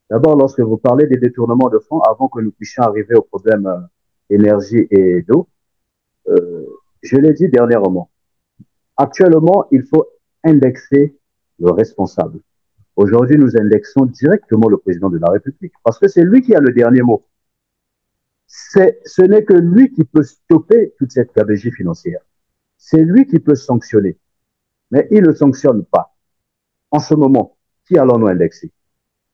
D'abord, lorsque vous parlez des détournements de fonds, avant que nous puissions arriver au problème énergie et d'eau, euh, je l'ai dit dernièrement, actuellement, il faut indexer le responsable. Aujourd'hui, nous indexons directement le président de la République parce que c'est lui qui a le dernier mot. Ce n'est que lui qui peut stopper toute cette gabegie financière. C'est lui qui peut sanctionner. Mais il ne sanctionne pas. En ce moment, qui allons-nous indexer?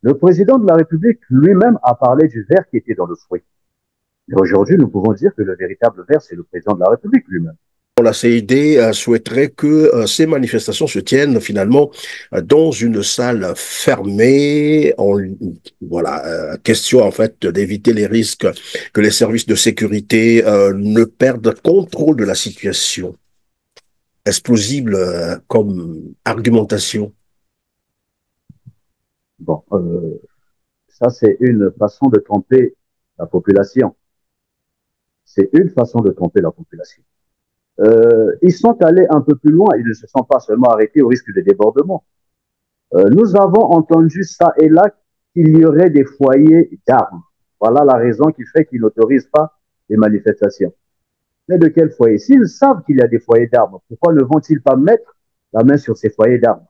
Le président de la République lui-même a parlé du verre qui était dans le fruit. Mais aujourd'hui, nous pouvons dire que le véritable verre, c'est le président de la République lui-même. La CID souhaiterait que ces manifestations se tiennent finalement dans une salle fermée. Voilà, question en fait d'éviter les risques que les services de sécurité ne perdent contrôle de la situation. Est-ce plausible comme argumentation? Bon, ça, c'est une façon de tromper la population. C'est une façon de tromper la population. Ils sont allés un peu plus loin. Ils ne se sont pas seulement arrêtés au risque de débordement. Nous avons entendu ça et là qu'il y aurait des foyers d'armes. Voilà la raison qui fait qu'ils n'autorisent pas les manifestations. Mais de quel foyer? S'ils savent qu'il y a des foyers d'armes, pourquoi ne vont-ils pas mettre la main sur ces foyers d'armes?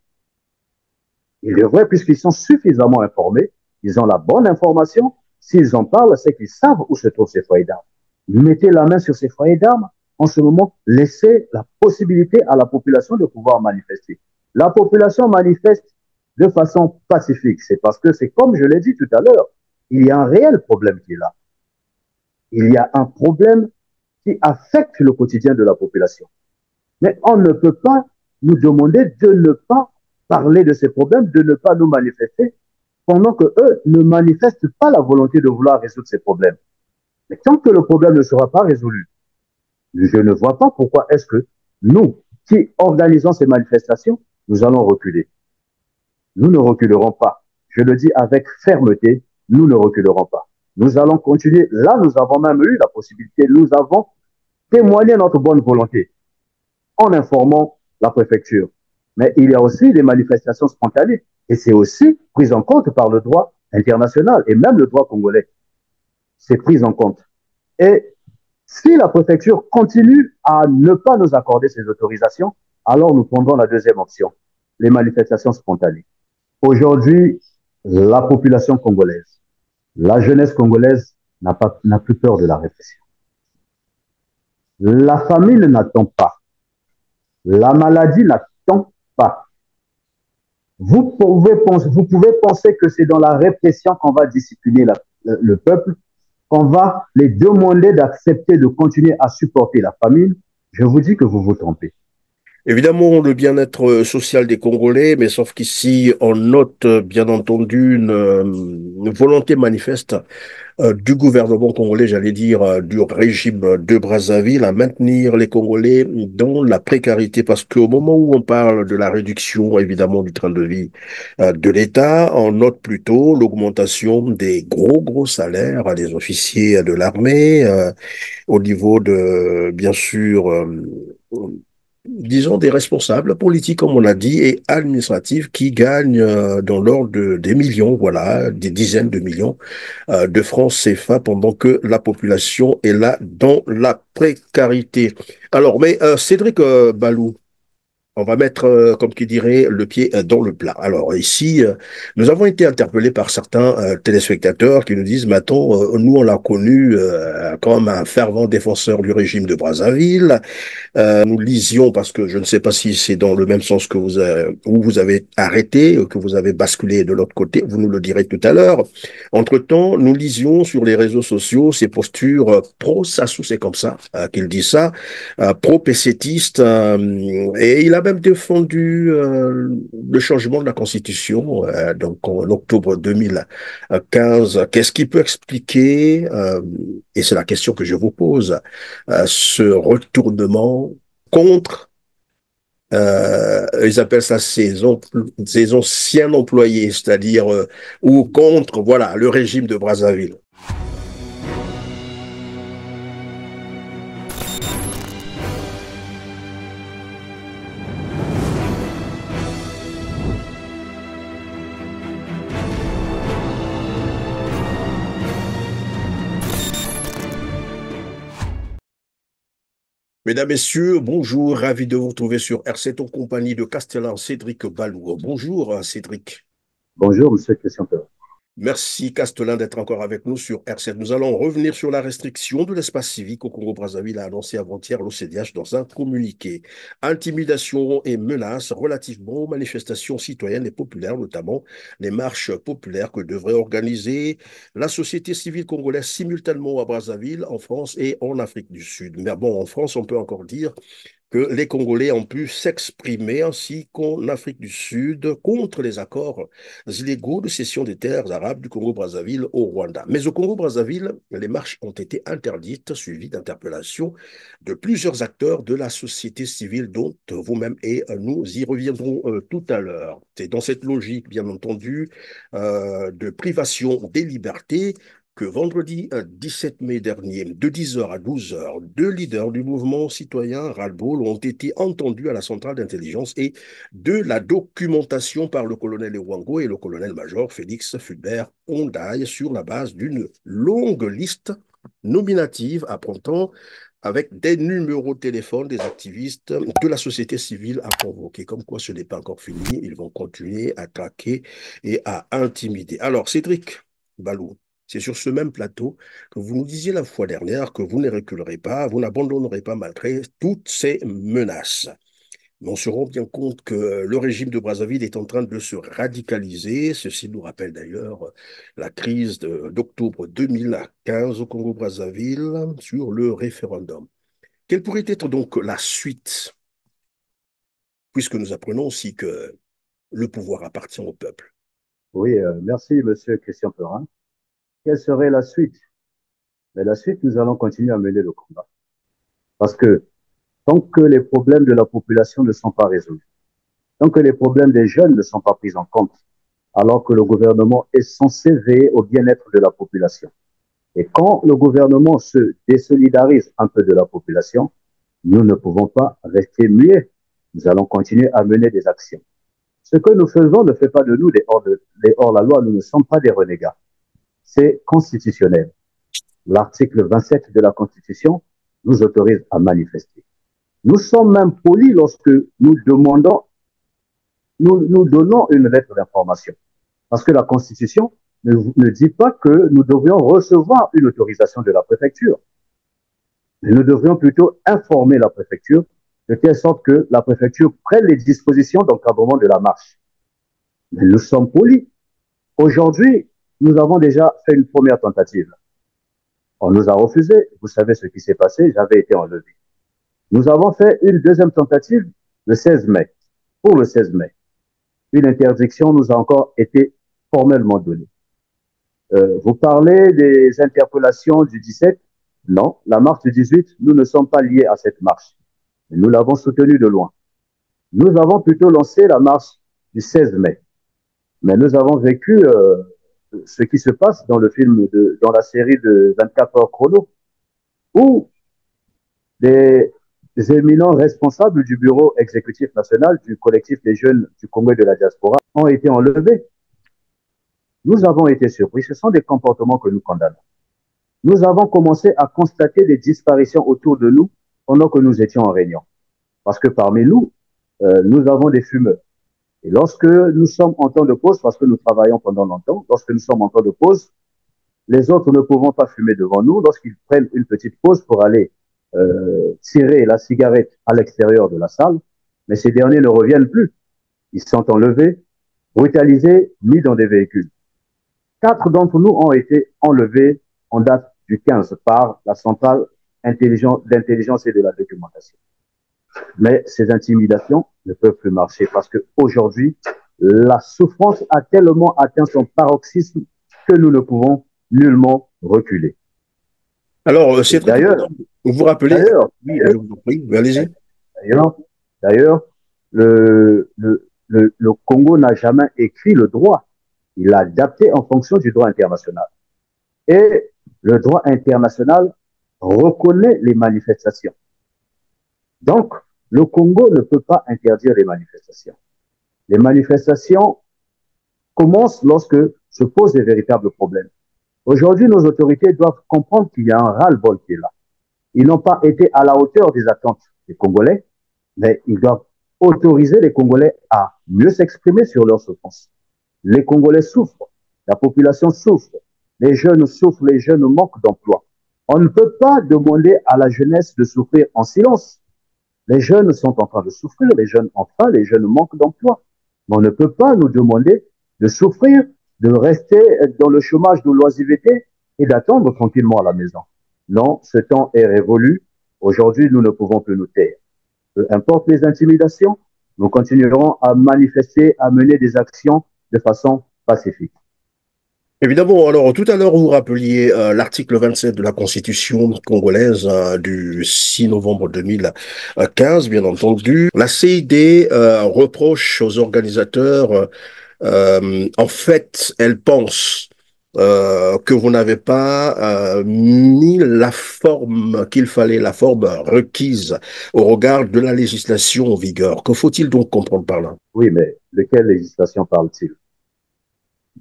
Ils devraient, puisqu'ils sont suffisamment informés, ils ont la bonne information. S'ils en parlent, c'est qu'ils savent où se trouvent ces foyers d'armes. Mettez la main sur ces foyers d'armes. En ce moment, laissez la possibilité à la population de pouvoir manifester. La population manifeste de façon pacifique. C'est parce que c'est comme je l'ai dit tout à l'heure, il y a un réel problème qui est là. Il y a un problème qui affecte le quotidien de la population. Mais on ne peut pas nous demander de ne pas parler de ces problèmes, de ne pas nous manifester, pendant que eux ne manifestent pas la volonté de vouloir résoudre ces problèmes. Mais tant que le problème ne sera pas résolu, je ne vois pas pourquoi est-ce que nous, qui organisons ces manifestations, nous allons reculer. Nous ne reculerons pas. Je le dis avec fermeté, nous ne reculerons pas. Nous allons continuer. Là, nous avons même eu la possibilité, nous avons témoigné notre bonne volonté en informant la préfecture. Mais il y a aussi des manifestations spontanées et c'est aussi pris en compte par le droit international et même le droit congolais. C'est pris en compte. Et si la préfecture continue à ne pas nous accorder ces autorisations, alors nous prendrons la deuxième option, les manifestations spontanées. Aujourd'hui, la population congolaise, la jeunesse congolaise n'a plus peur de la répression. La famine n'attend pas. La maladie n'attend pas. Vous pouvez penser que c'est dans la répression qu'on va discipliner le peuple, qu'on va les demander d'accepter de continuer à supporter la famine. Je vous dis que vous vous trompez. Évidemment, le bien-être social des Congolais, mais sauf qu'ici, on note bien entendu une volonté manifeste du gouvernement congolais, j'allais dire, du régime de Brazzaville, à maintenir les Congolais dans la précarité, parce qu'au moment où on parle de la réduction, évidemment, du train de vie de l'État, on note plutôt l'augmentation des gros salaires des officiers de l'armée, au niveau de, bien sûr, disons, des responsables politiques, comme on l'a dit, et administratifs qui gagnent dans l'ordre des millions, voilà, des dizaines de millions de francs CFA pendant que la population est là dans la précarité. Alors, mais Cédric Balou, on va mettre, comme qui dirait, le pied dans le plat. Alors ici, nous avons été interpellés par certains téléspectateurs qui nous disent, mais attends, nous on l'a connu comme un fervent défenseur du régime de Brazzaville. Nous lisions, parce que je ne sais pas si c'est dans le même sens que où vous avez arrêté, que vous avez basculé de l'autre côté, vous nous le direz tout à l'heure. Entre-temps, nous lisions sur les réseaux sociaux ces postures pro-Sassou, c'est comme ça qu'il dit ça, pro-pécétiste, et il a même défendu le changement de la Constitution, donc en octobre 2015. Qu'est-ce qui peut expliquer, et c'est la question que je vous pose, ce retournement contre, ils appellent ça ses anciens employés, c'est-à-dire, ou contre, voilà, le régime de Brazzaville. Mesdames, Messieurs, bonjour, ravi de vous retrouver sur R7 en compagnie de Castellan Cédric Balou. Bonjour Cédric. Bonjour, monsieur Christian Perrin. Merci Castellan d'être encore avec nous sur R7. Nous allons revenir sur la restriction de l'espace civique au Congo-Brazzaville, a annoncé avant-hier l'OCDH dans un communiqué. Intimidation et menaces relativement aux manifestations citoyennes et populaires, notamment les marches populaires que devrait organiser la société civile congolaise simultanément à Brazzaville, en France et en Afrique du Sud. Mais bon, en France, on peut encore dire que les Congolais ont pu s'exprimer ainsi qu'en Afrique du Sud contre les accords illégaux de cession des terres arabes du Congo-Brazzaville au Rwanda. Mais au Congo-Brazzaville, les marches ont été interdites, suivies d'interpellations de plusieurs acteurs de la société civile, dont vous-même, et nous y reviendrons tout à l'heure. C'est dans cette logique, bien entendu, de privation des libertés que vendredi 17 mai dernier, de 10h à 12h, deux leaders du mouvement citoyen Ras-le-Bol ont été entendus à la centrale d'intelligence et de la documentation par le colonel Ewango et le colonel-major Félix Fulbert Ondaye sur la base d'une longue liste nominative apportant avec des numéros de téléphone des activistes de la société civile à convoquer. Comme quoi ce n'est pas encore fini, ils vont continuer à traquer et à intimider. Alors, Cédric Balou, c'est sur ce même plateau que vous nous disiez la fois dernière que vous ne reculerez pas, vous n'abandonnerez pas malgré toutes ces menaces. Mais on se rend bien compte que le régime de Brazzaville est en train de se radicaliser. Ceci nous rappelle d'ailleurs la crise d'octobre 2015 au Congo-Brazzaville sur le référendum. Quelle pourrait être donc la suite, puisque nous apprenons aussi que le pouvoir appartient au peuple? Oui, merci, monsieur Christian Perrin. Quelle serait la suite? Mais la suite, nous allons continuer à mener le combat. Parce que tant que les problèmes de la population ne sont pas résolus, tant que les problèmes des jeunes ne sont pas pris en compte, alors que le gouvernement est censé veiller au bien-être de la population. Et quand le gouvernement se désolidarise un peu de la population, nous ne pouvons pas rester muets. Nous allons continuer à mener des actions. Ce que nous faisons ne fait pas de nous des hors-la-loi. Nous ne sommes pas des renégats. C'est constitutionnel. L'article 27 de la Constitution nous autorise à manifester. Nous sommes même polis lorsque nous demandons, nous donnons une lettre d'information. Parce que la Constitution ne dit pas que nous devrions recevoir une autorisation de la préfecture. Nous devrions plutôt informer la préfecture de telle sorte que la préfecture prenne les dispositions d'encadrement de la marche. Mais nous sommes polis. Aujourd'hui, nous avons déjà fait une première tentative. On nous a refusé. Vous savez ce qui s'est passé. J'avais été enlevé. Nous avons fait une deuxième tentative le 16 mai. Pour le 16 mai, une interdiction nous a encore été formellement donnée. Vous parlez des interpellations du 17. Non, la marche du 18, nous ne sommes pas liés à cette marche. Nous l'avons soutenue de loin. Nous avons plutôt lancé la marche du 16 mai. Mais nous avons vécu ce qui se passe dans le film, dans la série de 24 heures chrono, où des éminents responsables du bureau exécutif national du collectif des jeunes du Congo et de la diaspora ont été enlevés. Nous avons été surpris. Ce sont des comportements que nous condamnons. Nous avons commencé à constater des disparitions autour de nous pendant que nous étions en réunion. Parce que parmi nous, nous avons des fumeurs. Et lorsque nous sommes en temps de pause, parce que nous travaillons pendant longtemps, lorsque nous sommes en temps de pause, les autres ne pouvant pas fumer devant nous, lorsqu'ils prennent une petite pause pour aller tirer la cigarette à l'extérieur de la salle, mais ces derniers ne reviennent plus. Ils sont enlevés, brutalisés, mis dans des véhicules. 4 d'entre nous ont été enlevés en date du 15 par la centrale d'intelligence et de la documentation. Mais ces intimidations ne peuvent plus marcher parce qu'aujourd'hui, la souffrance a tellement atteint son paroxysme que nous ne pouvons nullement reculer. Alors, c'est d'ailleurs, vous vous rappelez, oui, allez-y. D'ailleurs, le Congo n'a jamais écrit le droit. Il l'a adapté en fonction du droit international. Et le droit international reconnaît les manifestations. Donc, le Congo ne peut pas interdire les manifestations. Les manifestations commencent lorsque se posent des véritables problèmes. Aujourd'hui, nos autorités doivent comprendre qu'il y a un ras-le-bol qui est là. Ils n'ont pas été à la hauteur des attentes des Congolais, mais ils doivent autoriser les Congolais à mieux s'exprimer sur leurs souffrances. Les Congolais souffrent, la population souffre, les jeunes souffrent, les jeunes manquent d'emploi. On ne peut pas demander à la jeunesse de souffrir en silence. Les jeunes sont en train de souffrir, les jeunes ont faim, les jeunes manquent d'emploi. Mais on ne peut pas nous demander de souffrir, de rester dans le chômage de l'oisiveté et d'attendre tranquillement à la maison. Non, ce temps est révolu. Aujourd'hui, nous ne pouvons plus nous taire. Peu importe les intimidations, nous continuerons à manifester, à mener des actions de façon pacifique. Évidemment, alors tout à l'heure, vous rappeliez l'article 27 de la Constitution congolaise du 6 novembre 2015, bien entendu. La CID reproche aux organisateurs, en fait, elle pense que vous n'avez pas mis la forme qu'il fallait, la forme requise au regard de la législation en vigueur. Que faut-il donc comprendre par là? Oui, mais de quelle législation parle-t-il?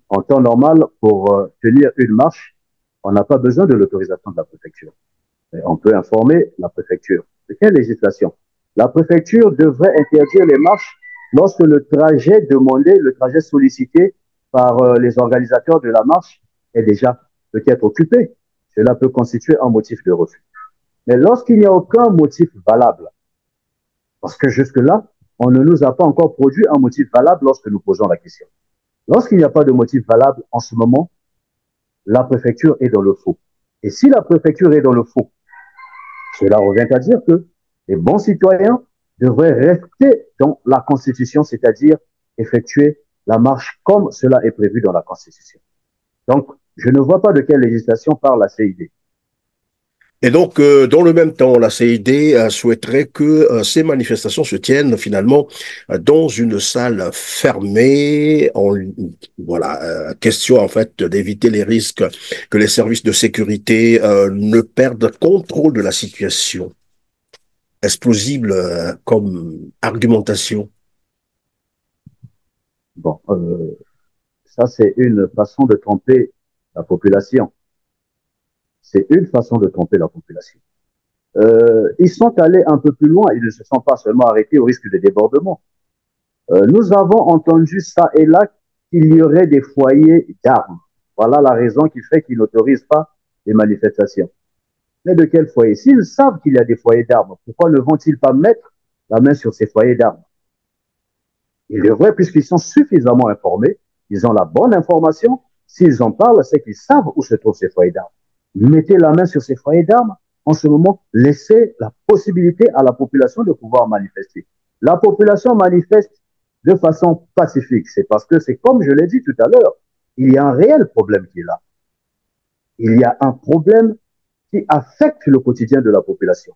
En temps normal, pour tenir une marche, on n'a pas besoin de l'autorisation de la préfecture. Mais on peut informer la préfecture. De quelle législation? La préfecture devrait interdire les marches lorsque le trajet demandé, le trajet sollicité par les organisateurs de la marche est déjà peut-être occupé. Cela peut constituer un motif de refus. Mais lorsqu'il n'y a aucun motif valable, parce que jusque-là, on ne nous a pas encore produit un motif valable lorsque nous posons la question. Lorsqu'il n'y a pas de motif valable en ce moment, la préfecture est dans le faux. Et si la préfecture est dans le faux, cela revient à dire que les bons citoyens devraient rester dans la Constitution, c'est-à-dire effectuer la marche comme cela est prévu dans la Constitution. Donc, je ne vois pas de quelle législation parle la CID. Et donc, dans le même temps, la CID souhaiterait que ces manifestations se tiennent finalement dans une salle fermée. Voilà, question en fait d'éviter les risques que les services de sécurité ne perdent contrôle de la situation. Est-ce plausible comme argumentation? Bon, ça c'est une façon de tromper la population. C'est une façon de tromper la population. Ils sont allés un peu plus loin, ils ne se sont pas seulement arrêtés au risque de débordement. Nous avons entendu ça et là qu'il y aurait des foyers d'armes. Voilà la raison qui fait qu'ils n'autorisent pas les manifestations. Mais de quel foyer? S'ils savent qu'il y a des foyers d'armes, pourquoi ne vont-ils pas mettre la main sur ces foyers d'armes? Ils devraient, puisqu'ils sont suffisamment informés, ils ont la bonne information, s'ils en parlent, c'est qu'ils savent où se trouvent ces foyers d'armes. Mettez la main sur ces foyers d'armes, en ce moment, laissez la possibilité à la population de pouvoir manifester. La population manifeste de façon pacifique. C'est parce que c'est comme je l'ai dit tout à l'heure, il y a un réel problème qui est là. Il y a un problème qui affecte le quotidien de la population.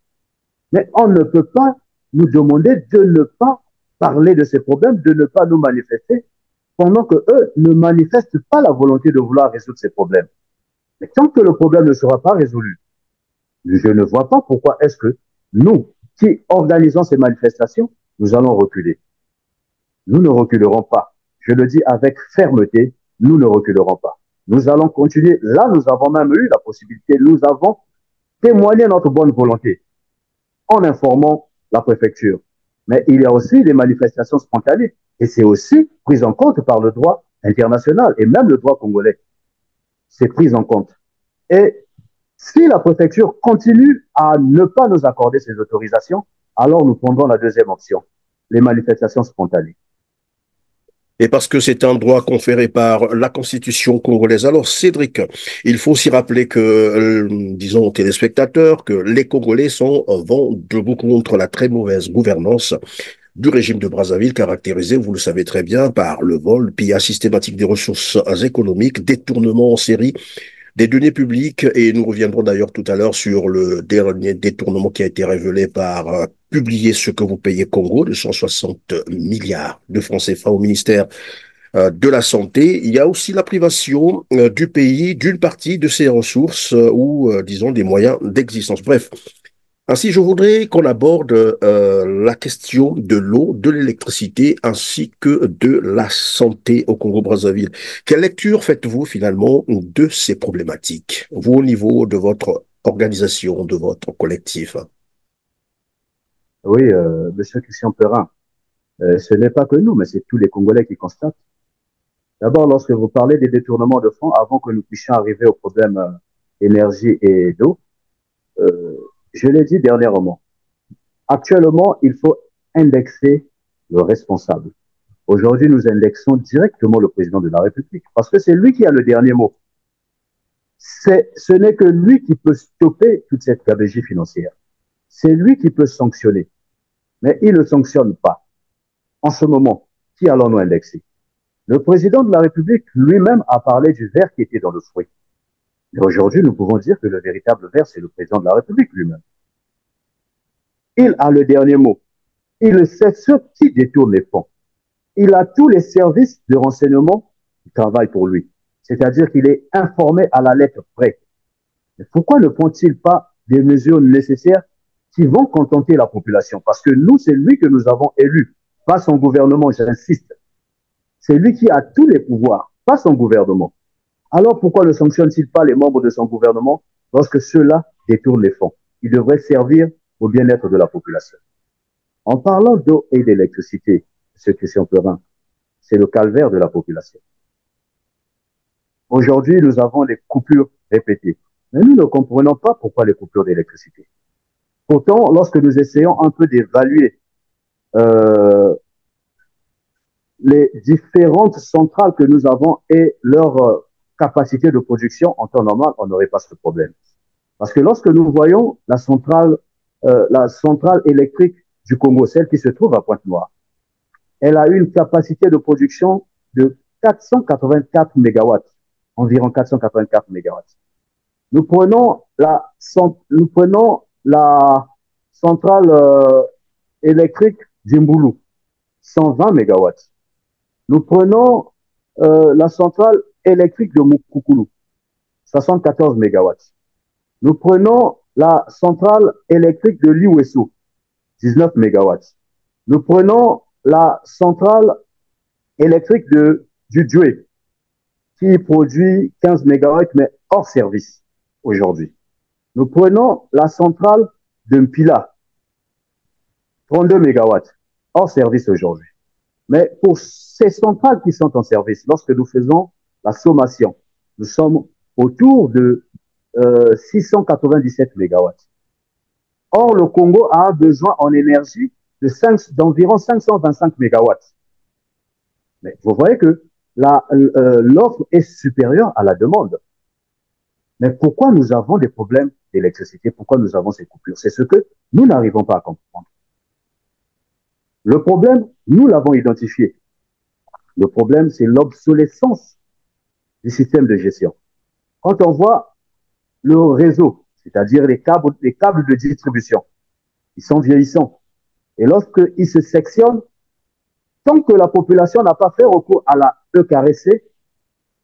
Mais on ne peut pas nous demander de ne pas parler de ces problèmes, de ne pas nous manifester, pendant qu'eux ne manifestent pas la volonté de vouloir résoudre ces problèmes. Mais tant que le problème ne sera pas résolu, je ne vois pas pourquoi est-ce que nous, qui organisons ces manifestations, nous allons reculer. Nous ne reculerons pas. Je le dis avec fermeté, nous ne reculerons pas. Nous allons continuer. Là, nous avons même eu la possibilité, nous avons témoigné notre bonne volonté en informant la préfecture. Mais il y a aussi des manifestations spontanées. Et c'est aussi pris en compte par le droit international et même le droit congolais. C'est pris en compte. Et si la préfecture continue à ne pas nous accorder ces autorisations, alors nous prendrons la deuxième option, les manifestations spontanées. Et parce que c'est un droit conféré par la Constitution congolaise. Alors, Cédric, il faut aussi rappeler que, disons aux téléspectateurs, que les Congolais vont debout contre la très mauvaise gouvernance du régime de Brazzaville, caractérisé, vous le savez très bien, par le vol, pillage systématique des ressources économiques, détournement en série des deniers publics, et nous reviendrons d'ailleurs tout à l'heure sur le dernier détournement qui a été révélé par publier ce que vous payez Congo, de 160 milliards de francs CFA au ministère de la Santé. Il y a aussi la privation du pays d'une partie de ses ressources ou, disons, des moyens d'existence. Bref, ainsi, je voudrais qu'on aborde la question de l'eau, de l'électricité, ainsi que de la santé au Congo-Brazzaville. Quelle lecture faites-vous finalement de ces problématiques, vous au niveau de votre organisation, de votre collectif? Oui, Monsieur Christian Perrin, ce n'est pas que nous, mais c'est tous les Congolais qui constatent. D'abord, lorsque vous parlez des détournements de fonds, avant que nous puissions arriver au problème énergie et d'eau, euh, je l'ai dit dernièrement, actuellement, il faut indexer le responsable. Aujourd'hui, nous indexons directement le président de la République parce que c'est lui qui a le dernier mot. Ce n'est que lui qui peut stopper toute cette gabegie financière. C'est lui qui peut sanctionner. Mais il ne sanctionne pas. En ce moment, qui allons-nous indexer? Le président de la République lui-même a parlé du verre qui était dans le fruit. Mais aujourd'hui, nous pouvons dire que le véritable verre, c'est le président de la République lui-même. Il a le dernier mot. Il sait ce qui détourne les fonds. Il a tous les services de renseignement qui travaillent pour lui. C'est-à-dire qu'il est informé à la lettre près. Mais pourquoi ne prend-il pas des mesures nécessaires qui vont contenter la population? Parce que nous, c'est lui que nous avons élu, pas son gouvernement, j'insiste. C'est lui qui a tous les pouvoirs, pas son gouvernement. Alors pourquoi ne sanctionne-t-il pas les membres de son gouvernement lorsque ceux-là détournent les fonds? Il devrait servir au bien-être de la population. En parlant d'eau et d'électricité, M. Christian Perrin, c'est le calvaire de la population. Aujourd'hui, nous avons des coupures répétées. Mais nous ne comprenons pas pourquoi les coupures d'électricité. Pourtant, lorsque nous essayons un peu d'évaluer euh, les différentes centrales que nous avons et leur capacité de production en temps normal, on n'aurait pas ce problème. Parce que lorsque nous voyons la centrale électrique du Congo, celle qui se trouve à Pointe-Noire, elle a une capacité de production de 484 mégawatts, environ 484 mégawatts. Nous prenons la centrale électrique d'Imbulu, 120 mégawatts. Nous prenons la centrale électrique de Mukukulu, 74 mégawatts. Nous prenons la centrale électrique de Liweso, 19 mégawatts. Nous prenons la centrale électrique du Djoué, qui produit 15 mégawatts, mais hors service aujourd'hui. Nous prenons la centrale de Mpila, 32 mégawatts, hors service aujourd'hui. Mais pour ces centrales qui sont en service, lorsque nous faisons la sommation, nous sommes autour de 697 mégawatts. Or, le Congo a besoin en énergie d'environ 525 mégawatts. Mais vous voyez que l'offre est supérieure à la demande. Mais pourquoi nous avons des problèmes d'électricité? Pourquoi nous avons ces coupures? C'est ce que nous n'arrivons pas à comprendre. Le problème, nous l'avons identifié. Le problème, c'est l'obsolescence du système de gestion. Quand on voit le réseau, c'est-à-dire les câbles de distribution, ils sont vieillissants. Et lorsqu'ils se sectionnent, tant que la population n'a pas fait recours à la EKRC,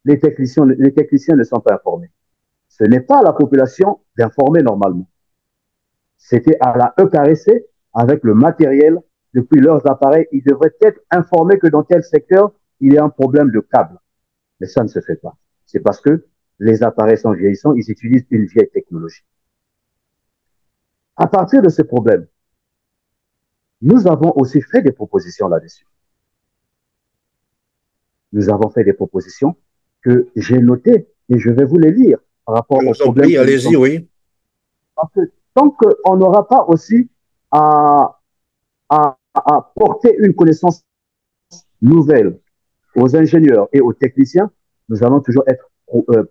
les techniciens ne sont pas informés. Ce n'est pas à la population d'informer normalement. C'était à la EKRC, avec le matériel, depuis leurs appareils, ils devraient être informés que dans tel secteur, il y a un problème de câble. Mais ça ne se fait pas. C'est parce que les appareils sont vieillissants, ils utilisent une vieille technologie. À partir de ce problème, nous avons aussi fait des propositions là-dessus. Nous avons fait des propositions que j'ai notées et je vais vous les lire par rapport au problème. Oui, allez-y, oui. Parce que tant qu'on n'aura pas aussi à porter une connaissance nouvelle aux ingénieurs et aux techniciens, nous allons toujours être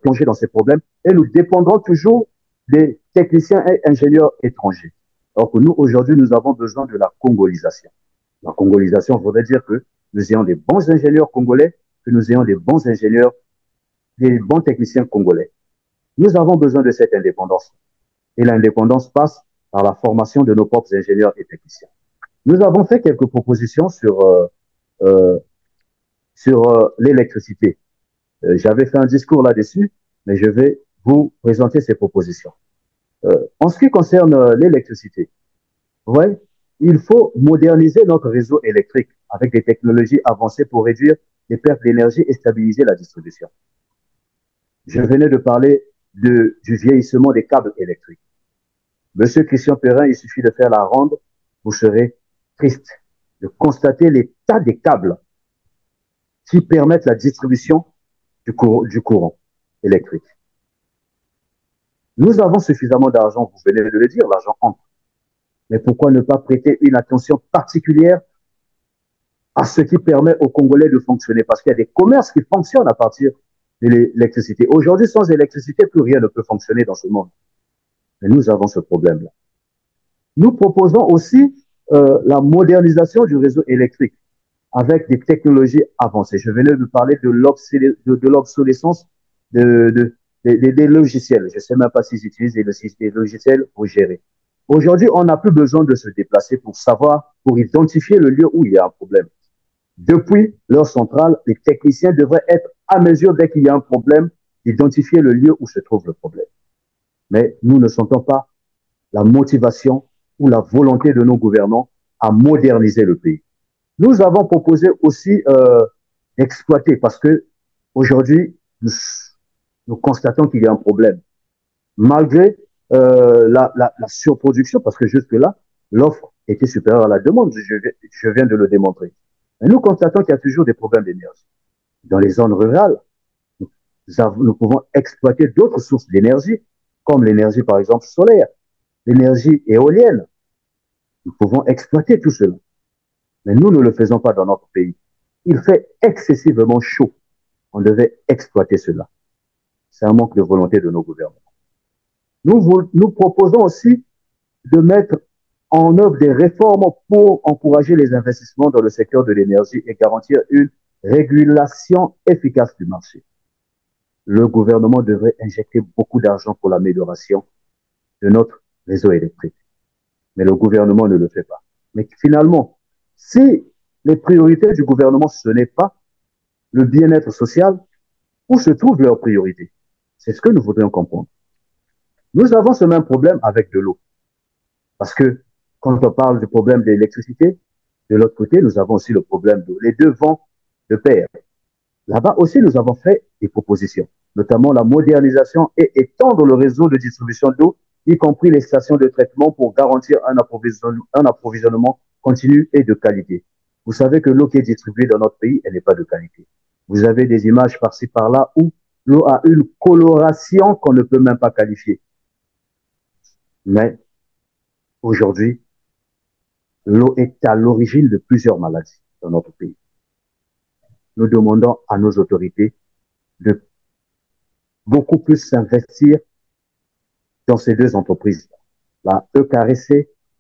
plongés dans ces problèmes et nous dépendrons toujours des techniciens et ingénieurs étrangers. Alors que nous, aujourd'hui, nous avons besoin de la congolisation. La congolisation voudrait dire que nous ayons des bons ingénieurs congolais, que nous ayons des bons ingénieurs, des bons techniciens congolais. Nous avons besoin de cette indépendance. Et l'indépendance passe par la formation de nos propres ingénieurs et techniciens. Nous avons fait quelques propositions sur l'électricité. J'avais fait un discours là-dessus, mais je vais vous présenter ces propositions. En ce qui concerne l'électricité, ouais, il faut moderniser notre réseau électrique avec des technologies avancées pour réduire les pertes d'énergie et stabiliser la distribution. Je venais de parler du vieillissement des câbles électriques. Monsieur Christian Perrin, il suffit de faire la ronde, vous serez triste de constater l'état des câbles qui permettent la distribution du courant électrique. Nous avons suffisamment d'argent, vous venez de le dire, l'argent entre. Mais pourquoi ne pas prêter une attention particulière à ce qui permet aux Congolais de fonctionner? Parce qu'il y a des commerces qui fonctionnent à partir de l'électricité. Aujourd'hui, sans électricité, plus rien ne peut fonctionner dans ce monde. Mais nous avons ce problème-là. Nous proposons aussi la modernisation du réseau électrique avec des technologies avancées. Je venais de parler de l'obsolescence des logiciels. Je ne sais même pas s'ils utilisent des logiciels pour gérer. Aujourd'hui, on n'a plus besoin de se déplacer pour savoir, pour identifier le lieu où il y a un problème. Depuis leur centrale, les techniciens devraient être à mesure, dès qu'il y a un problème, d'identifier le lieu où se trouve le problème. Mais nous ne sentons pas la motivation ou la volonté de nos gouvernants à moderniser le pays. Nous avons proposé aussi d'exploiter, parce que aujourd'hui, nous constatons qu'il y a un problème. Malgré la surproduction, parce que jusque-là, l'offre était supérieure à la demande, je viens de le démontrer. Mais nous constatons qu'il y a toujours des problèmes d'énergie. Dans les zones rurales, nous pouvons exploiter d'autres sources d'énergie, comme l'énergie, par exemple, solaire, l'énergie éolienne. Nous pouvons exploiter tout cela. Mais nous ne le faisons pas dans notre pays. Il fait excessivement chaud. On devait exploiter cela. C'est un manque de volonté de nos gouvernements. Nous proposons aussi de mettre en œuvre des réformes pour encourager les investissements dans le secteur de l'énergie et garantir une régulation efficace du marché. Le gouvernement devrait injecter beaucoup d'argent pour l'amélioration de notre réseau électrique. Mais le gouvernement ne le fait pas. Mais finalement, si les priorités du gouvernement, ce n'est pas le bien-être social, où se trouvent leurs priorités? C'est ce que nous voudrions comprendre. Nous avons ce même problème avec de l'eau. Parce que quand on parle du problème de l'électricité, de l'autre côté, nous avons aussi le problème d'eau. Les deux vont de pair. Là-bas aussi, nous avons fait des propositions, notamment la modernisation et étendre le réseau de distribution d'eau, y compris les stations de traitement pour garantir un approvisionnement continu et de qualité. Vous savez que l'eau qui est distribuée dans notre pays, elle n'est pas de qualité. Vous avez des images par-ci, par-là où l'eau a une coloration qu'on ne peut même pas qualifier. Mais aujourd'hui, l'eau est à l'origine de plusieurs maladies dans notre pays. Nous demandons à nos autorités de beaucoup plus s'investir dans ces deux entreprises, la EKRC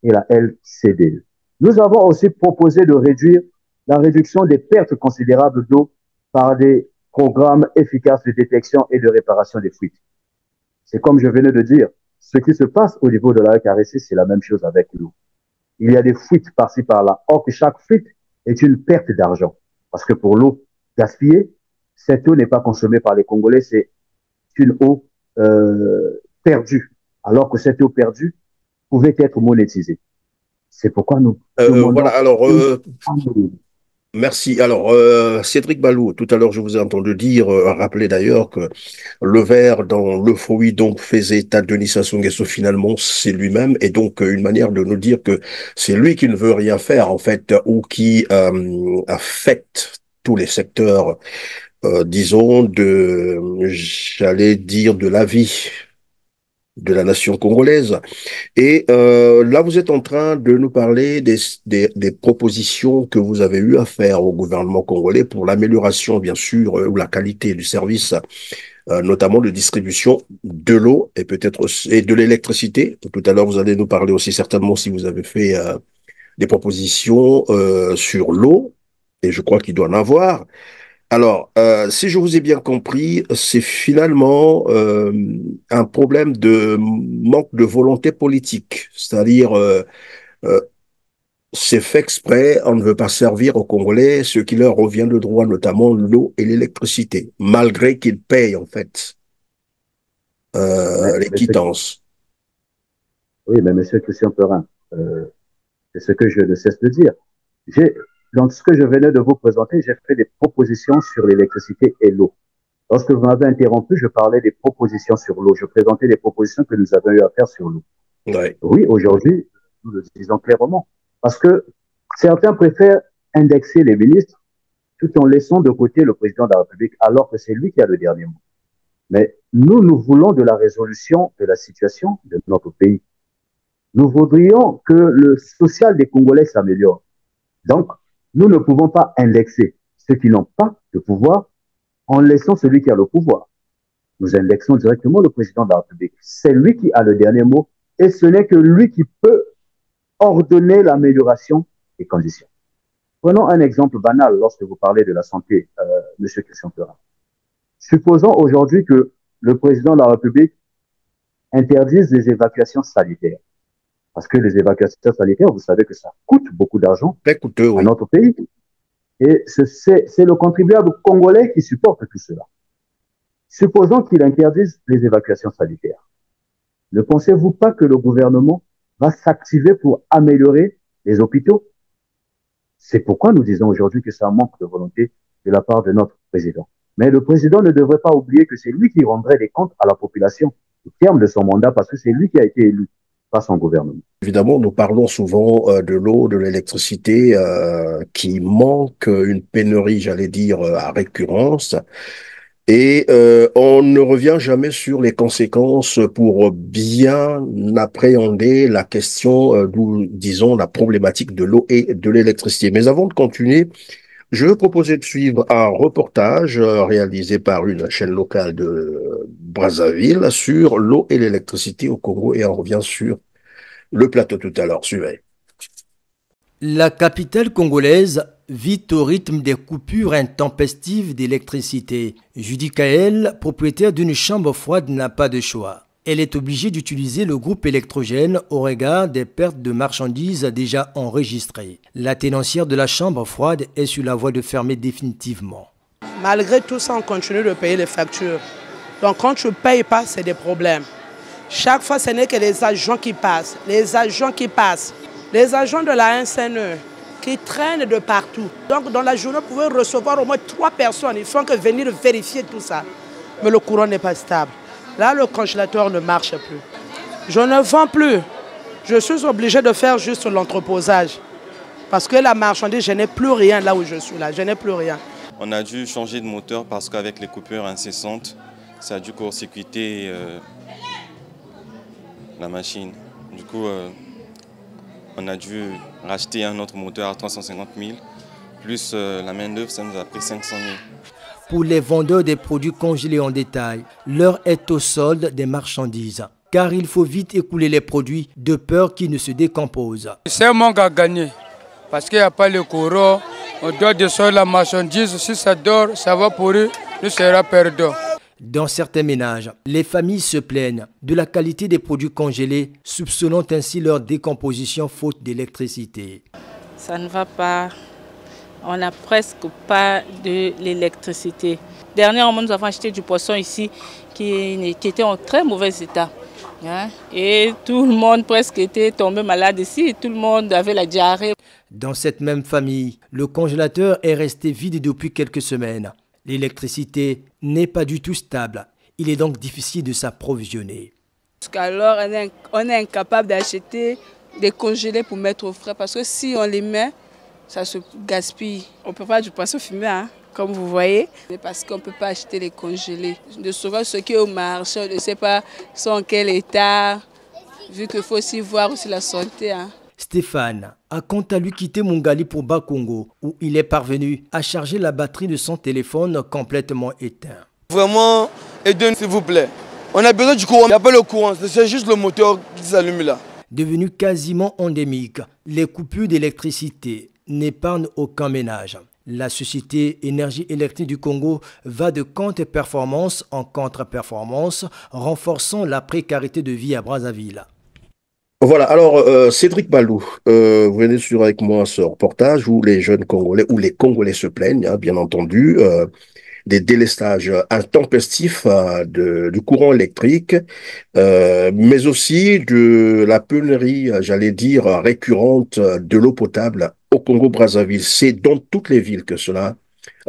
et la LCDE. Nous avons aussi proposé de réduire la réduction des pertes considérables d'eau par des programmes efficaces de détection et de réparation des fuites. C'est comme je venais de dire, ce qui se passe au niveau de la EKRC, c'est la même chose avec l'eau. Il y a des fuites par-ci par-là. Or que chaque fuite est une perte d'argent. Parce que pour l'eau gaspillée, cette eau n'est pas consommée par les Congolais, c'est une eau perdue. Alors que cette eau perdue pouvait être monétisée. C'est pourquoi nous demandons... Voilà, alors, merci. Alors, Cédric Balou, tout à l'heure, je vous ai entendu dire, rappeler d'ailleurs que le ver dans le fruit donc faisait état de Denis Sassou Nguesso, finalement, c'est lui-même, et donc une manière de nous dire que c'est lui qui ne veut rien faire, en fait, ou qui affecte tous les secteurs, disons, j'allais dire, de la vie de la nation congolaise. Et là, vous êtes en train de nous parler des propositions que vous avez eu à faire au gouvernement congolais pour l'amélioration, bien sûr, ou la qualité du service, notamment de distribution de l'eau et peut-être aussi, et de l'électricité. Tout à l'heure, vous allez nous parler aussi certainement si vous avez fait des propositions sur l'eau, et je crois qu'il doit en avoir. Alors, si je vous ai bien compris, c'est finalement un problème de manque de volonté politique. C'est-à-dire, euh, c'est fait exprès, on ne veut pas servir aux Congolais ce qui leur revient de droit, notamment l'eau et l'électricité, malgré qu'ils payent en fait les quittances. Oui, mais monsieur Christian Perrin, c'est ce que je ne cesse de dire. Dans ce que je venais de vous présenter, j'ai fait des propositions sur l'électricité et l'eau. Lorsque vous m'avez interrompu, je parlais des propositions sur l'eau. Je présentais les propositions que nous avons eu à faire sur l'eau. Ouais. Oui, aujourd'hui, nous le disons clairement. Parce que certains préfèrent indexer les ministres tout en laissant de côté le président de la République, alors que c'est lui qui a le dernier mot. Mais nous, nous voulons de la résolution de la situation de notre pays. Nous voudrions que le social des Congolais s'améliore. Donc, nous ne pouvons pas indexer ceux qui n'ont pas de pouvoir en laissant celui qui a le pouvoir. Nous indexons directement le président de la République. C'est lui qui a le dernier mot et ce n'est que lui qui peut ordonner l'amélioration des conditions. Prenons un exemple banal lorsque vous parlez de la santé, M. Christian Ferrand. Supposons aujourd'hui que le président de la République interdise les évacuations sanitaires. Parce que les évacuations sanitaires, vous savez que ça coûte beaucoup d'argent à notre pays. Et c'est le contribuable congolais qui supporte tout cela. Supposons qu'il interdise les évacuations sanitaires. Ne pensez-vous pas que le gouvernement va s'activer pour améliorer les hôpitaux? C'est pourquoi nous disons aujourd'hui que c'est un manque de volonté de la part de notre président. Mais le président ne devrait pas oublier que c'est lui qui rendrait des comptes à la population au terme de son mandat parce que c'est lui qui a été élu par son gouvernement. Évidemment, nous parlons souvent de l'eau, de l'électricité qui manque, une pénurie, j'allais dire, à récurrence. Et on ne revient jamais sur les conséquences pour bien appréhender la question, disons, la problématique de l'eau et de l'électricité. Mais avant de continuer, je vais proposer de suivre un reportage réalisé par une chaîne locale de Brazzaville sur l'eau et l'électricité au Congo et on revient sur le plateau tout à l'heure. Suivez. La capitale congolaise vit au rythme des coupures intempestives d'électricité. Judy Kael, propriétaire d'une chambre froide, n'a pas de choix. Elle est obligée d'utiliser le groupe électrogène au regard des pertes de marchandises déjà enregistrées. La tenancière de la chambre froide est sur la voie de fermer définitivement. Malgré tout ça, on continue de payer les factures. Donc quand tu ne payes pas, c'est des problèmes. Chaque fois, ce n'est que les agents qui passent. Les agents qui passent. Les agents de la SNE qui traînent de partout. Donc dans la journée, vous pouvez recevoir au moins 3 personnes. Il faut que venir vérifier tout ça. Mais le courant n'est pas stable. Là, le congélateur ne marche plus. Je ne vends plus. Je suis obligé de faire juste l'entreposage. Parce que la marchandise, je n'ai plus rien là où je suis là. Je n'ai plus rien. On a dû changer de moteur parce qu'avec les coupures incessantes, ça a dû court-circuiter la machine. Du coup, on a dû racheter un autre moteur à 350 000. Plus la main-d'œuvre, ça nous a pris 500 000. Pour les vendeurs des produits congelés en détail, l'heure est au solde des marchandises. Car il faut vite écouler les produits de peur qu'ils ne se décomposent. C'est un manque à gagner. Parce qu'il n'y a pas le courant, on doit descendre la marchandise. Si ça dort, ça va pourrir, nous sera perdant. Dans certains ménages, les familles se plaignent de la qualité des produits congelés, soupçonnant ainsi leur décomposition faute d'électricité. Ça ne va pas. On n'a presque pas de l'électricité. Dernièrement, nous avons acheté du poisson ici qui était en très mauvais état. Et tout le monde presque était tombé malade ici. Tout le monde avait la diarrhée. Dans cette même famille, le congélateur est resté vide depuis quelques semaines. L'électricité n'est pas du tout stable. Il est donc difficile de s'approvisionner. Alors, on est incapable d'acheter des congelés pour mettre au frais parce que si on les met, ça se gaspille. On ne peut pas du poisson fumé, comme vous voyez, parce qu'on ne peut pas acheter les congelés. De souvent, ceux qui sont au marché, on ne sait pas sont en quel état, vu qu'il faut aussi voir aussi la santé. Stéphane a quant à lui quitté Mungali pour Bakongo, où il est parvenu à charger la batterie de son téléphone complètement éteint. Vraiment, aidez-nous s'il vous plaît. On a besoin du courant, il n'y a pas le courant, c'est juste le moteur qui s'allume là. Devenu quasiment endémique, les coupures d'électricité n'épargnent aucun ménage. La société Énergie électrique du Congo va de contre-performance en contre-performance, renforçant la précarité de vie à Brazzaville. Voilà, alors Cédric Balou, vous venez sur avec moi ce reportage où les jeunes Congolais, où les Congolais se plaignent, bien entendu, des délestages intempestifs du courant électrique, mais aussi de la pénurie, j'allais dire, récurrente de l'eau potable au Congo-Brazzaville. C'est dans toutes les villes que cela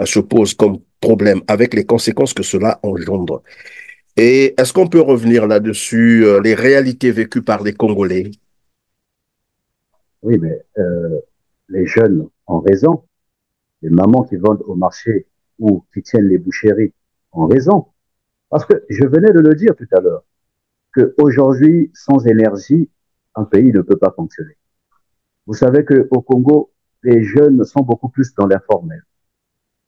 se pose comme problème, avec les conséquences que cela engendre. Et est-ce qu'on peut revenir là-dessus, les réalités vécues par les Congolais? Oui, mais les jeunes ont raison. Les mamans qui vendent au marché ou qui tiennent les boucheries ont raison. Parce que je venais de le dire tout à l'heure, qu'aujourd'hui, sans énergie, un pays ne peut pas fonctionner. Vous savez qu'au Congo, les jeunes sont beaucoup plus dans l'informel.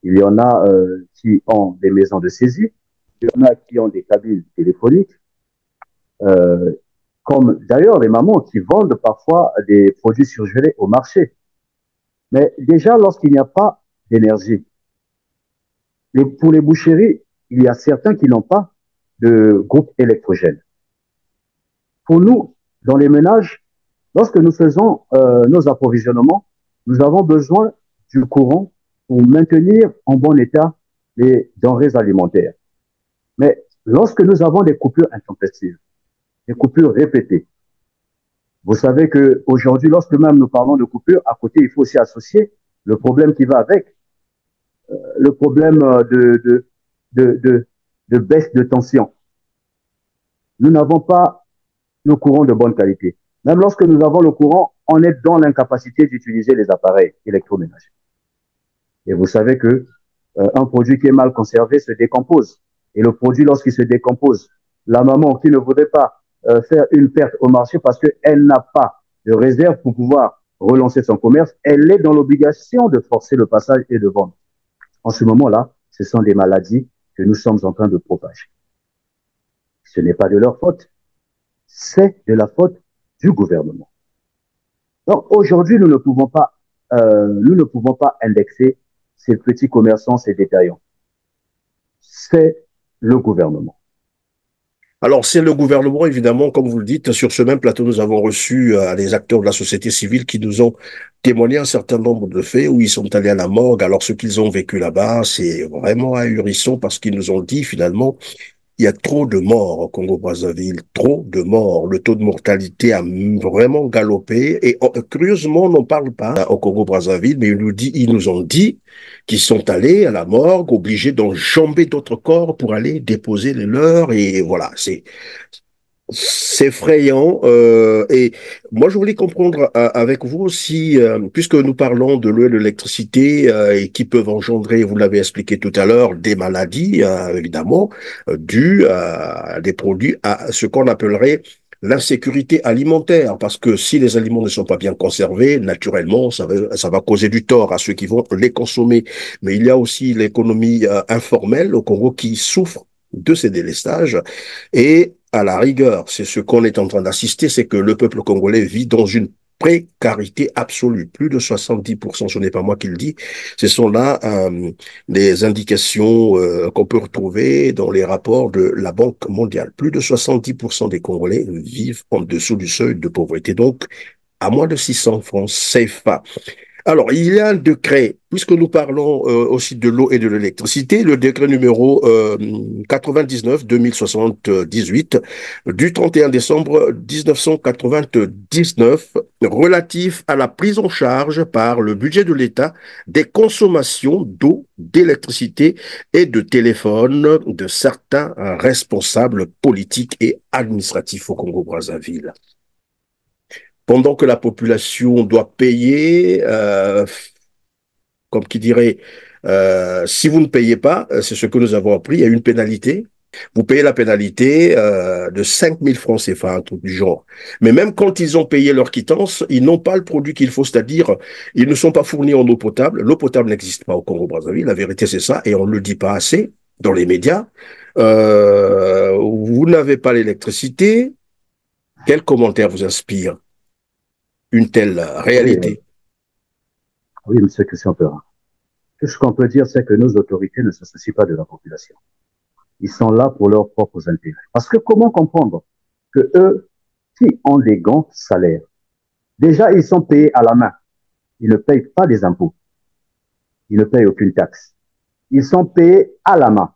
Il y en a qui ont des maisons de saisie, il y en a qui ont des cabines téléphoniques, euh, comme d'ailleurs les mamans qui vendent parfois des produits surgelés au marché. Mais déjà, lorsqu'il n'y a pas d'énergie, pour les boucheries, il y a certains qui n'ont pas de groupe électrogène. Pour nous, dans les ménages, lorsque nous faisons nos approvisionnements, nous avons besoin du courant pour maintenir en bon état les denrées alimentaires. Mais lorsque nous avons des coupures intempestives, des coupures répétées, vous savez qu'aujourd'hui, lorsque même nous parlons de coupures, à côté, il faut aussi associer le problème qui va avec, le problème de baisse de tension. Nous n'avons pas le courant de bonne qualité. Même lorsque nous avons le courant, on est dans l'incapacité d'utiliser les appareils électroménagers. Et vous savez que un produit qui est mal conservé se décompose. Et le produit, lorsqu'il se décompose, la maman qui ne voudrait pas faire une perte au marché parce qu'elle n'a pas de réserve pour pouvoir relancer son commerce, elle est dans l'obligation de forcer le passage et de vendre. En ce moment-là, ce sont des maladies que nous sommes en train de propager. Ce n'est pas de leur faute, c'est de la faute du gouvernement. Donc aujourd'hui, nous ne pouvons pas indexer ces petits commerçants, ces détaillants. C'est le gouvernement. Alors, c'est le gouvernement, évidemment, comme vous le dites. Sur ce même plateau, nous avons reçu les acteurs de la société civile qui nous ont témoigné un certain nombre de faits où ils sont allés à la morgue. Alors, ce qu'ils ont vécu là-bas, c'est vraiment ahurissant parce qu'ils nous ont dit, finalement, il y a trop de morts au Congo-Brazzaville, trop de morts. Le taux de mortalité a vraiment galopé. Et curieusement, on n'en parle pas au Congo-Brazzaville, mais ils nous ont dit qu'ils sont allés à la morgue, obligés d'enjamber d'autres corps pour aller déposer les leurs. Et voilà, c'est effrayant. Et moi, je voulais comprendre avec vous aussi, puisque nous parlons de l'eau et de l'électricité et qui peuvent engendrer, vous l'avez expliqué tout à l'heure, des maladies, évidemment, dues à des produits, à ce qu'on appellerait l'insécurité alimentaire, parce que si les aliments ne sont pas bien conservés, naturellement, ça va causer du tort à ceux qui vont les consommer. Mais il y a aussi l'économie informelle au Congo qui souffre de ces délestages. Et à la rigueur, c'est ce qu'on est en train d'assister, c'est que le peuple congolais vit dans une précarité absolue. Plus de 70%, ce n'est pas moi qui le dis, ce sont là des indications qu'on peut retrouver dans les rapports de la Banque mondiale. Plus de 70% des Congolais vivent en dessous du seuil de pauvreté, donc à moins de 600 francs CFA. Alors, il y a un décret, puisque nous parlons aussi de l'eau et de l'électricité, le décret numéro 99-2078 du 31 décembre 1999 relatif à la prise en charge par le budget de l'État des consommations d'eau, d'électricité et de téléphone de certains responsables politiques et administratifs au Congo-Brazzaville. Pendant que la population doit payer, comme qui dirait, si vous ne payez pas, c'est ce que nous avons appris, il y a une pénalité. Vous payez la pénalité de 5 000 francs CFA, un truc du genre. Mais même quand ils ont payé leur quittance, ils n'ont pas le produit qu'il faut, c'est-à-dire ils ne sont pas fournis en eau potable. L'eau potable n'existe pas au Congo-Brazzaville, la vérité c'est ça, et on ne le dit pas assez dans les médias. Vous n'avez pas l'électricité. Quel commentaire vous inspire une telle réalité? Oui, monsieur Christian-Perrin. Tout ce qu'on peut dire, c'est que nos autorités ne se soucient pas de la population. Ils sont là pour leurs propres intérêts. Parce que comment comprendre que eux, qui ont des grands salaires, déjà ils sont payés à la main. Ils ne payent pas des impôts. Ils ne payent aucune taxe. Ils sont payés à la main.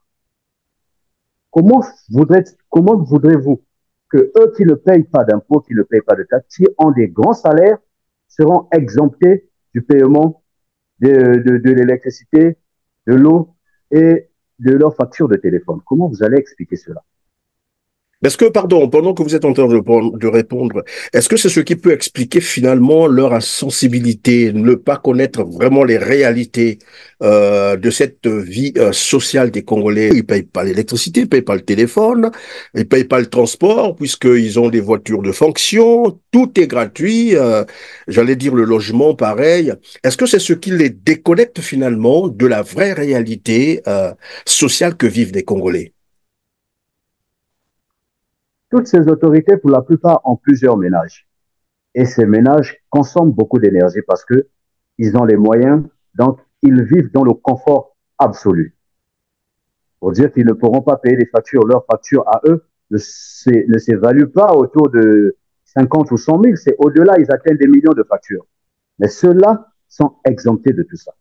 Comment voudrez-vous que eux qui ne payent pas d'impôts, qui ne payent pas de taxes, qui ont des grands salaires, seront exemptés du paiement de l'électricité, de l'eau et de leur facture de téléphone. Comment vous allez expliquer cela? Est-ce que, pardon, pendant que vous êtes en train de répondre, est-ce que c'est ce qui peut expliquer finalement leur insensibilité, ne pas connaître vraiment les réalités de cette vie sociale des Congolais? Ils payent pas l'électricité, ils payent pas le téléphone, ils payent pas le transport puisqu'ils ont des voitures de fonction, tout est gratuit. J'allais dire le logement, pareil. Est-ce que c'est ce qui les déconnecte finalement de la vraie réalité sociale que vivent les Congolais? Toutes ces autorités, pour la plupart, ont plusieurs ménages. Et ces ménages consomment beaucoup d'énergie parce que ils ont les moyens, donc ils vivent dans le confort absolu. Pour dire qu'ils ne pourront pas payer les factures, leurs factures à eux ne s'évaluent pas autour de 50 ou 100 000, c'est au-delà, ils atteignent des millions de factures. Mais ceux-là sont exemptés de tout ça.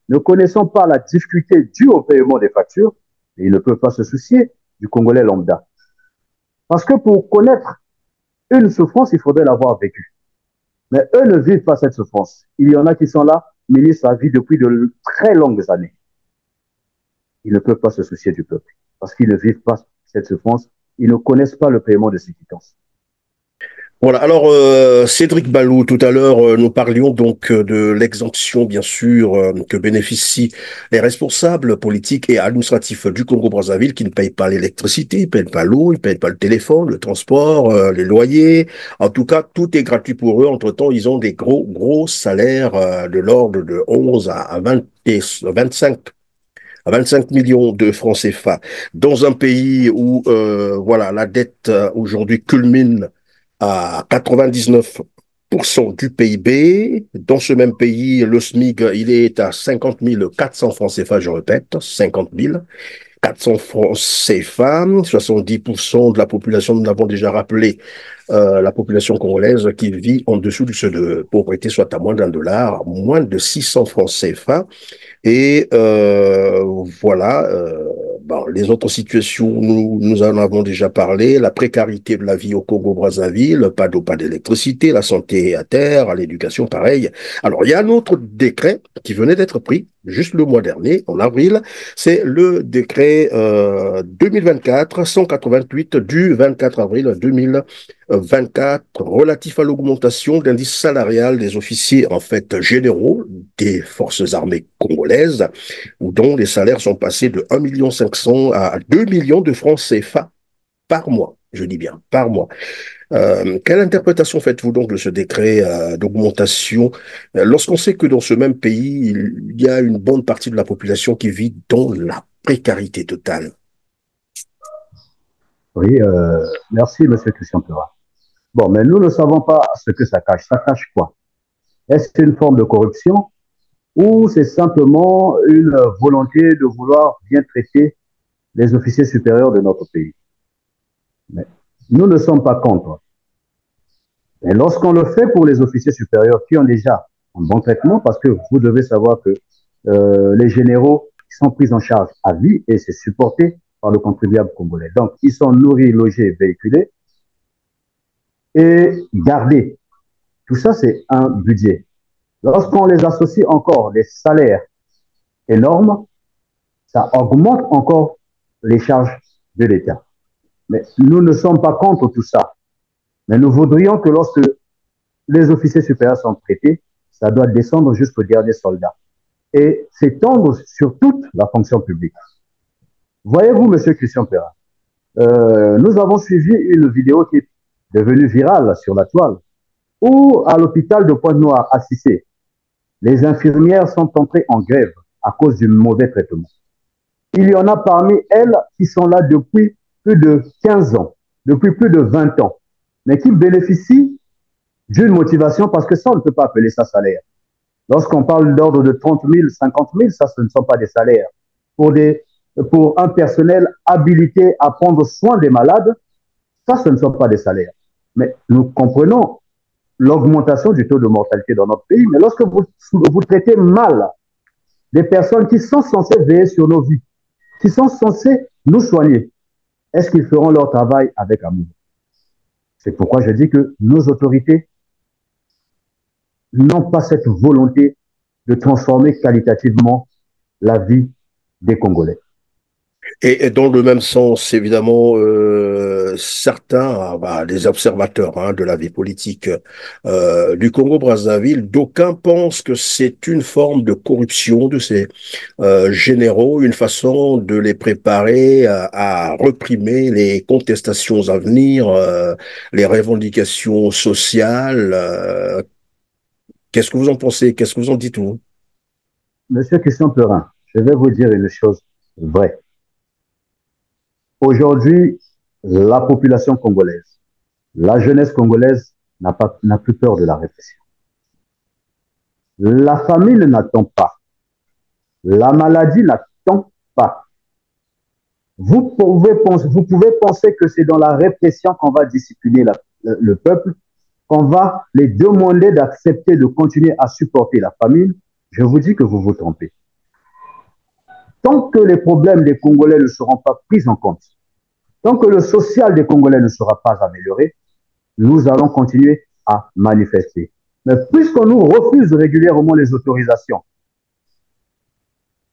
Ne connaissant pas la difficulté due au paiement des factures, ils ne peuvent pas se soucier du Congolais lambda. Parce que pour connaître une souffrance, il faudrait l'avoir vécue. Mais eux ne vivent pas cette souffrance. Il y en a qui sont là, ministres à vie depuis de très longues années. Ils ne peuvent pas se soucier du peuple. Parce qu'ils ne vivent pas cette souffrance. Ils ne connaissent pas le paiement de ces quittances. Voilà, alors Cédric Balou, tout à l'heure, nous parlions donc de l'exemption, bien sûr, que bénéficient les responsables politiques et administratifs du Congo-Brazzaville qui ne payent pas l'électricité, ils ne payent pas l'eau, ils ne payent pas le téléphone, le transport, les loyers. En tout cas, tout est gratuit pour eux. Entre-temps, ils ont des gros salaires de l'ordre de 11 à 20 et 25 millions de francs CFA. Dans un pays où voilà, la dette aujourd'hui culmine à 99% du PIB. Dans ce même pays, le SMIC, il est à 50 400 francs CFA, je répète, 50 400 francs CFA, 70% de la population, nous l'avons déjà rappelé, la population congolaise qui vit en dessous du seuil de pauvreté, soit à moins d'$1, moins de 600 francs CFA. Et voilà, bon, les autres situations, nous en avons déjà parlé, la précarité de la vie au Congo-Brazzaville, pas d'eau, pas d'électricité, la santé à terre, l'éducation, pareil. Alors, il y a un autre décret qui venait d'être pris, juste le mois dernier, en avril, c'est le décret 2024-188 du 24 avril 2024 relatif à l'augmentation de l'indice salarial des officiers, en fait, généraux des forces armées congolaises, dont les salaires sont passés de 1,5 million à 2 millions de francs CFA par mois. Je dis bien, par mois. Quelle interprétation faites-vous donc de ce décret d'augmentation lorsqu'on sait que dans ce même pays, il y a une bonne partie de la population qui vit dans la précarité totale? Oui, merci, M. Christian Peura. Bon, mais nous ne savons pas ce que ça cache. Ça cache quoi? Est-ce une forme de corruption ou c'est simplement une volonté de vouloir bien traiter les officiers supérieurs de notre pays? Mais nous ne sommes pas contre. Et lorsqu'on le fait pour les officiers supérieurs qui ont déjà un bon traitement, parce que vous devez savoir que les généraux sont pris en charge à vie et c'est supporté par le contribuable congolais. Donc, ils sont nourris, logés, véhiculés et gardés. Tout ça, c'est un budget. Lorsqu'on les associe encore des salaires énormes, ça augmente encore les charges de l'État. Mais nous ne sommes pas contre tout ça. Mais nous voudrions que lorsque les officiers supérieurs sont traités, ça doit descendre jusqu'au dernier soldat et s'étendre sur toute la fonction publique. Voyez-vous, M. Christian Peura, nous avons suivi une vidéo qui est devenue virale sur la toile, où à l'hôpital de Pointe-Noire à Cissé, les infirmières sont entrées en grève à cause du mauvais traitement. Il y en a parmi elles qui sont là depuis plus de 15 ans, depuis plus de 20 ans, mais qui bénéficient d'une motivation parce que ça, on ne peut pas appeler ça salaire. Lorsqu'on parle d'ordre de 30 000, 50 000, ça, ce ne sont pas des salaires. Pour un personnel habilité à prendre soin des malades, ça, ce ne sont pas des salaires. Mais nous comprenons l'augmentation du taux de mortalité dans notre pays, mais lorsque vous traitez mal des personnes qui sont censées veiller sur nos vies, qui sont censées nous soigner, est-ce qu'ils feront leur travail avec amour? C'est pourquoi je dis que nos autorités n'ont pas cette volonté de transformer qualitativement la vie des Congolais. Et dans le même sens, évidemment, certains, les observateurs de la vie politique du Congo-Brazzaville, d'aucuns pensent que c'est une forme de corruption de ces généraux, une façon de les préparer à réprimer les contestations à venir, les revendications sociales. Qu'est-ce que vous en pensez? Qu'est-ce que vous en dites, vous? Monsieur Christian Perrin, je vais vous dire une chose vraie. Aujourd'hui, la population congolaise, la jeunesse congolaise n'a plus peur de la répression. La famine n'attend pas. La maladie n'attend pas. Vous pouvez penser que c'est dans la répression qu'on va discipliner le peuple, qu'on va les demander d'accepter de continuer à supporter la famine. Je vous dis que vous vous trompez. Tant que les problèmes des Congolais ne seront pas pris en compte, tant que le social des Congolais ne sera pas amélioré, nous allons continuer à manifester. Mais puisqu'on nous refuse régulièrement les autorisations,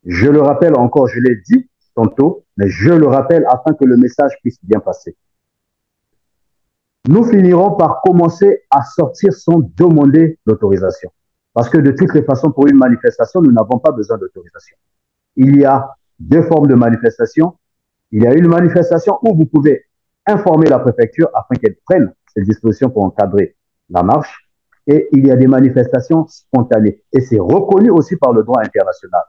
je le rappelle encore, je l'ai dit tantôt, mais je le rappelle afin que le message puisse bien passer. Nous finirons par commencer à sortir sans demander l'autorisation. Parce que de toutes les façons, pour une manifestation, nous n'avons pas besoin d'autorisation. Il y a deux formes de manifestation. Il y a une manifestation où vous pouvez informer la préfecture afin qu'elle prenne ces dispositions pour encadrer la marche. Et il y a des manifestations spontanées. Et c'est reconnu aussi par le droit international.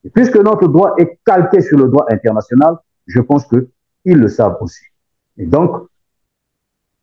Et puisque notre droit est calqué sur le droit international, je pense qu'ils le savent aussi. Et donc,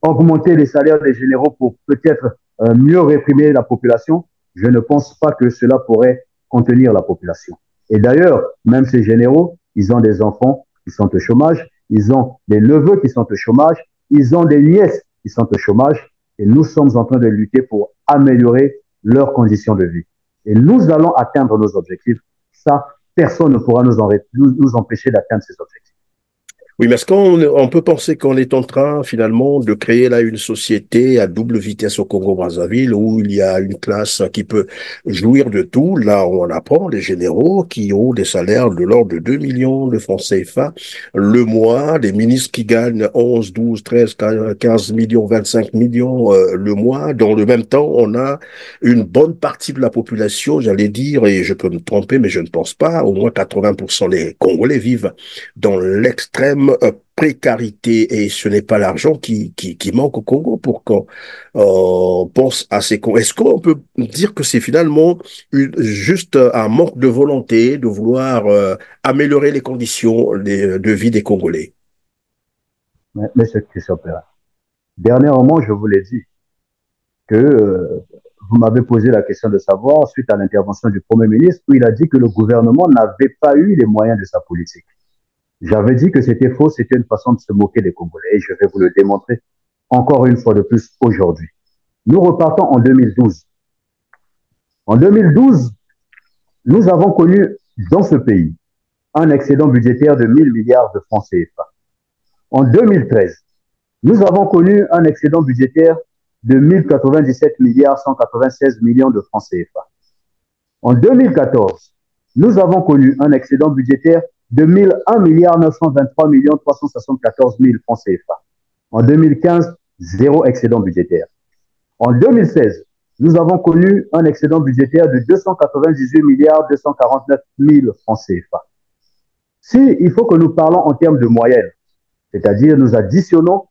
augmenter les salaires des généraux pour peut-être mieux réprimer la population, je ne pense pas que cela pourrait contenir la population. Et d'ailleurs, même ces généraux, ils ont des enfants qui sont au chômage, ils ont des neveux qui sont au chômage, ils ont des nièces qui sont au chômage, et nous sommes en train de lutter pour améliorer leurs conditions de vie. Et nous allons atteindre nos objectifs. Ça, personne ne pourra nous empêcher d'atteindre ces objectifs. Oui, mais est-ce qu'on peut penser qu'on est en train, finalement, de créer là une société à double vitesse au Congo-Brazzaville où il y a une classe qui peut jouir de tout? Là, on apprend les généraux qui ont des salaires de l'ordre de 2 millions de francs CFA le mois, des ministres qui gagnent 11, 12, 13, 15 millions, 25 millions le mois. Dans le même temps, on a une bonne partie de la population, j'allais dire, et je peux me tromper, mais je ne pense pas, au moins 80% des Congolais vivent dans l'extrême précarité, et ce n'est pas l'argent qui manque au Congo pour qu'on pense à ces cons. Est-ce qu'on peut dire que c'est finalement juste un manque de volonté de vouloir améliorer les conditions de vie des Congolais? Monsieur Christian Perrin, dernièrement, je vous l'ai dit que vous m'avez posé la question de savoir, suite à l'intervention du Premier ministre, où il a dit que le gouvernement n'avait pas eu les moyens de sa politique. J'avais dit que c'était faux, c'était une façon de se moquer des Congolais, et je vais vous le démontrer encore une fois de plus aujourd'hui. Nous repartons en 2012. En 2012, nous avons connu dans ce pays un excédent budgétaire de 1000 milliards de francs CFA. En 2013, nous avons connu un excédent budgétaire de 1097 milliards 196 millions de francs CFA. En 2014, nous avons connu un excédent budgétaire de 1 milliard 923 millions 374 000 francs CFA. En 2015, zéro excédent budgétaire. En 2016, nous avons connu un excédent budgétaire de 298 milliards 249 000 francs CFA. Si il faut que nous parlons en termes de moyenne, c'est-à-dire nous additionnons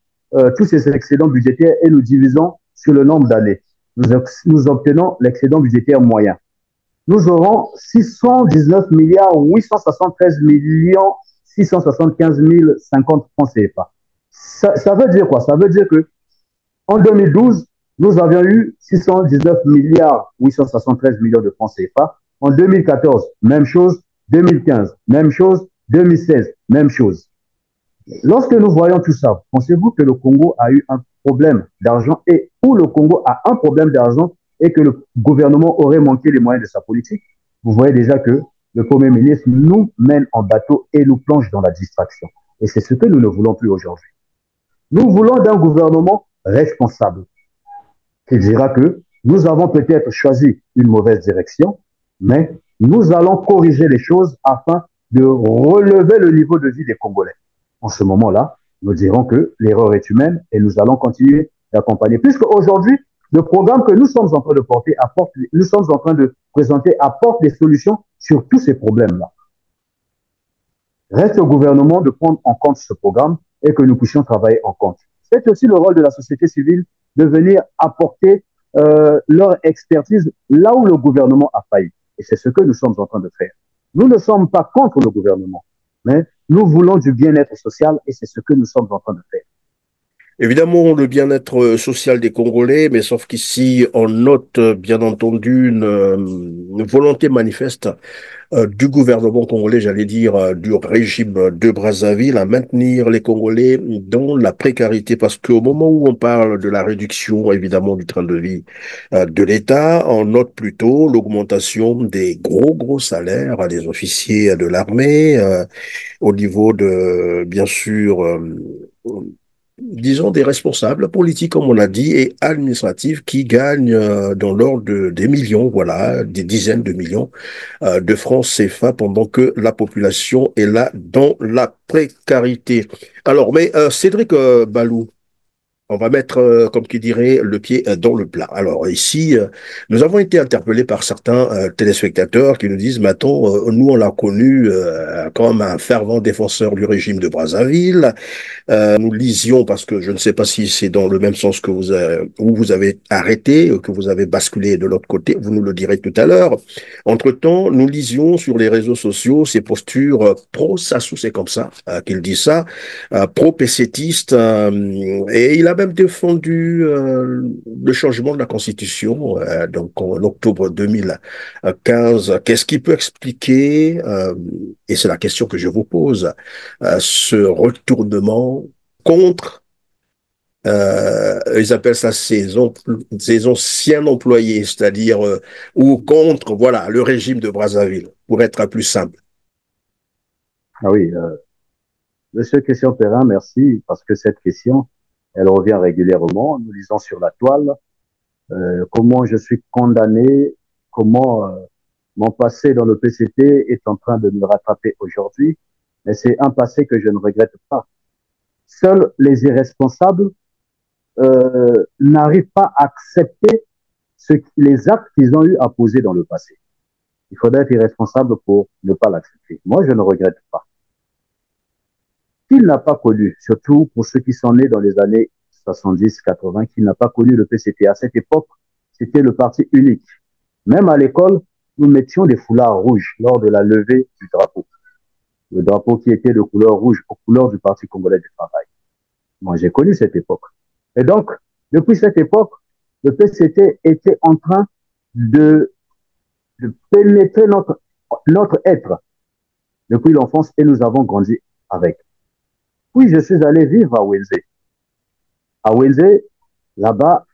tous ces excédents budgétaires et nous divisons sur le nombre d'années, nous obtenons l'excédent budgétaire moyen. Nous aurons 619 milliards 873 millions 675 050 francs CFA. Ça veut dire quoi? Ça veut dire que en 2012, nous avions eu 619 milliards 873 millions de francs CFA. En 2014, même chose. 2015, même chose. 2016, même chose. Lorsque nous voyons tout ça, pensez-vous que le Congo a eu un problème d'argent, et où le Congo a un problème d'argent et que le gouvernement aurait manqué les moyens de sa politique? Vous voyez déjà que le Premier ministre nous mène en bateau et nous plonge dans la distraction. Et c'est ce que nous ne voulons plus aujourd'hui. Nous voulons d'un gouvernement responsable qui dira que nous avons peut-être choisi une mauvaise direction, mais nous allons corriger les choses afin de relever le niveau de vie des Congolais. En ce moment-là, nous dirons que l'erreur est humaine et nous allons continuer d'accompagner. Puisque aujourd'hui, le programme que nous sommes en train de porter apporte, nous sommes en train de présenter apporte des solutions sur tous ces problèmes-là. Reste au gouvernement de prendre en compte ce programme et que nous puissions travailler en compte. C'est aussi le rôle de la société civile de venir apporter leur expertise là où le gouvernement a failli. Et c'est ce que nous sommes en train de faire. Nous ne sommes pas contre le gouvernement, mais nous voulons du bien-être social et c'est ce que nous sommes en train de faire. Évidemment, le bien-être social des Congolais, mais sauf qu'ici, on note bien entendu une volonté manifeste du gouvernement congolais, j'allais dire, du régime de Brazzaville, à maintenir les Congolais dans la précarité. Parce qu'au moment où on parle de la réduction, évidemment, du train de vie de l'État, on note plutôt l'augmentation des gros salaires des officiers de l'armée, au niveau de, bien sûr, disons, des responsables politiques, comme on l'a dit, et administratifs qui gagnent dans l'ordre des millions, voilà, des dizaines de millions de francs CFA pendant que la population est là dans la précarité. Alors, mais Cédric Balou, on va mettre, comme qui dirait, le pied dans le plat. Alors ici, nous avons été interpellés par certains téléspectateurs qui nous disent, mais attends, nous on l'a connu comme un fervent défenseur du régime de Brazzaville. Nous lisions, parce que je ne sais pas si c'est dans le même sens que où vous avez arrêté, que vous avez basculé de l'autre côté, vous nous le direz tout à l'heure. Entre-temps, nous lisions sur les réseaux sociaux ces postures pro-Sassou, c'est comme ça qu'il dit ça, pro-pécétiste, et il a même défendu le changement de la Constitution, donc en octobre 2015. Qu'est-ce qui peut expliquer, et c'est la question que je vous pose, ce retournement contre, ils appellent ça ces anciens employés, c'est-à-dire, ou contre, voilà, le régime de Brazzaville, pour être plus simple. Ah oui, Monsieur Christian Perrin, merci, parce que cette question, elle revient régulièrement. Nous lisons sur la toile comment je suis condamné, comment mon passé dans le PCT est en train de me rattraper aujourd'hui. Mais c'est un passé que je ne regrette pas. Seuls les irresponsables n'arrivent pas à accepter les actes qu'ils ont eu à poser dans le passé. Il faudrait être irresponsable pour ne pas l'accepter. Moi, je ne regrette pas. Qui n'a pas connu, surtout pour ceux qui sont nés dans les années 70, 80, qui n'a pas connu le PCT. À cette époque, c'était le parti unique. Même à l'école, nous mettions des foulards rouges lors de la levée du drapeau. Le drapeau qui était de couleur rouge aux couleurs du Parti congolais du travail. Moi, j'ai connu cette époque. Et donc, depuis cette époque, le PCT était en train de pénétrer notre être depuis l'enfance et nous avons grandi avec. Puis, je suis allé vivre à Wenze. À Wenze, là-bas,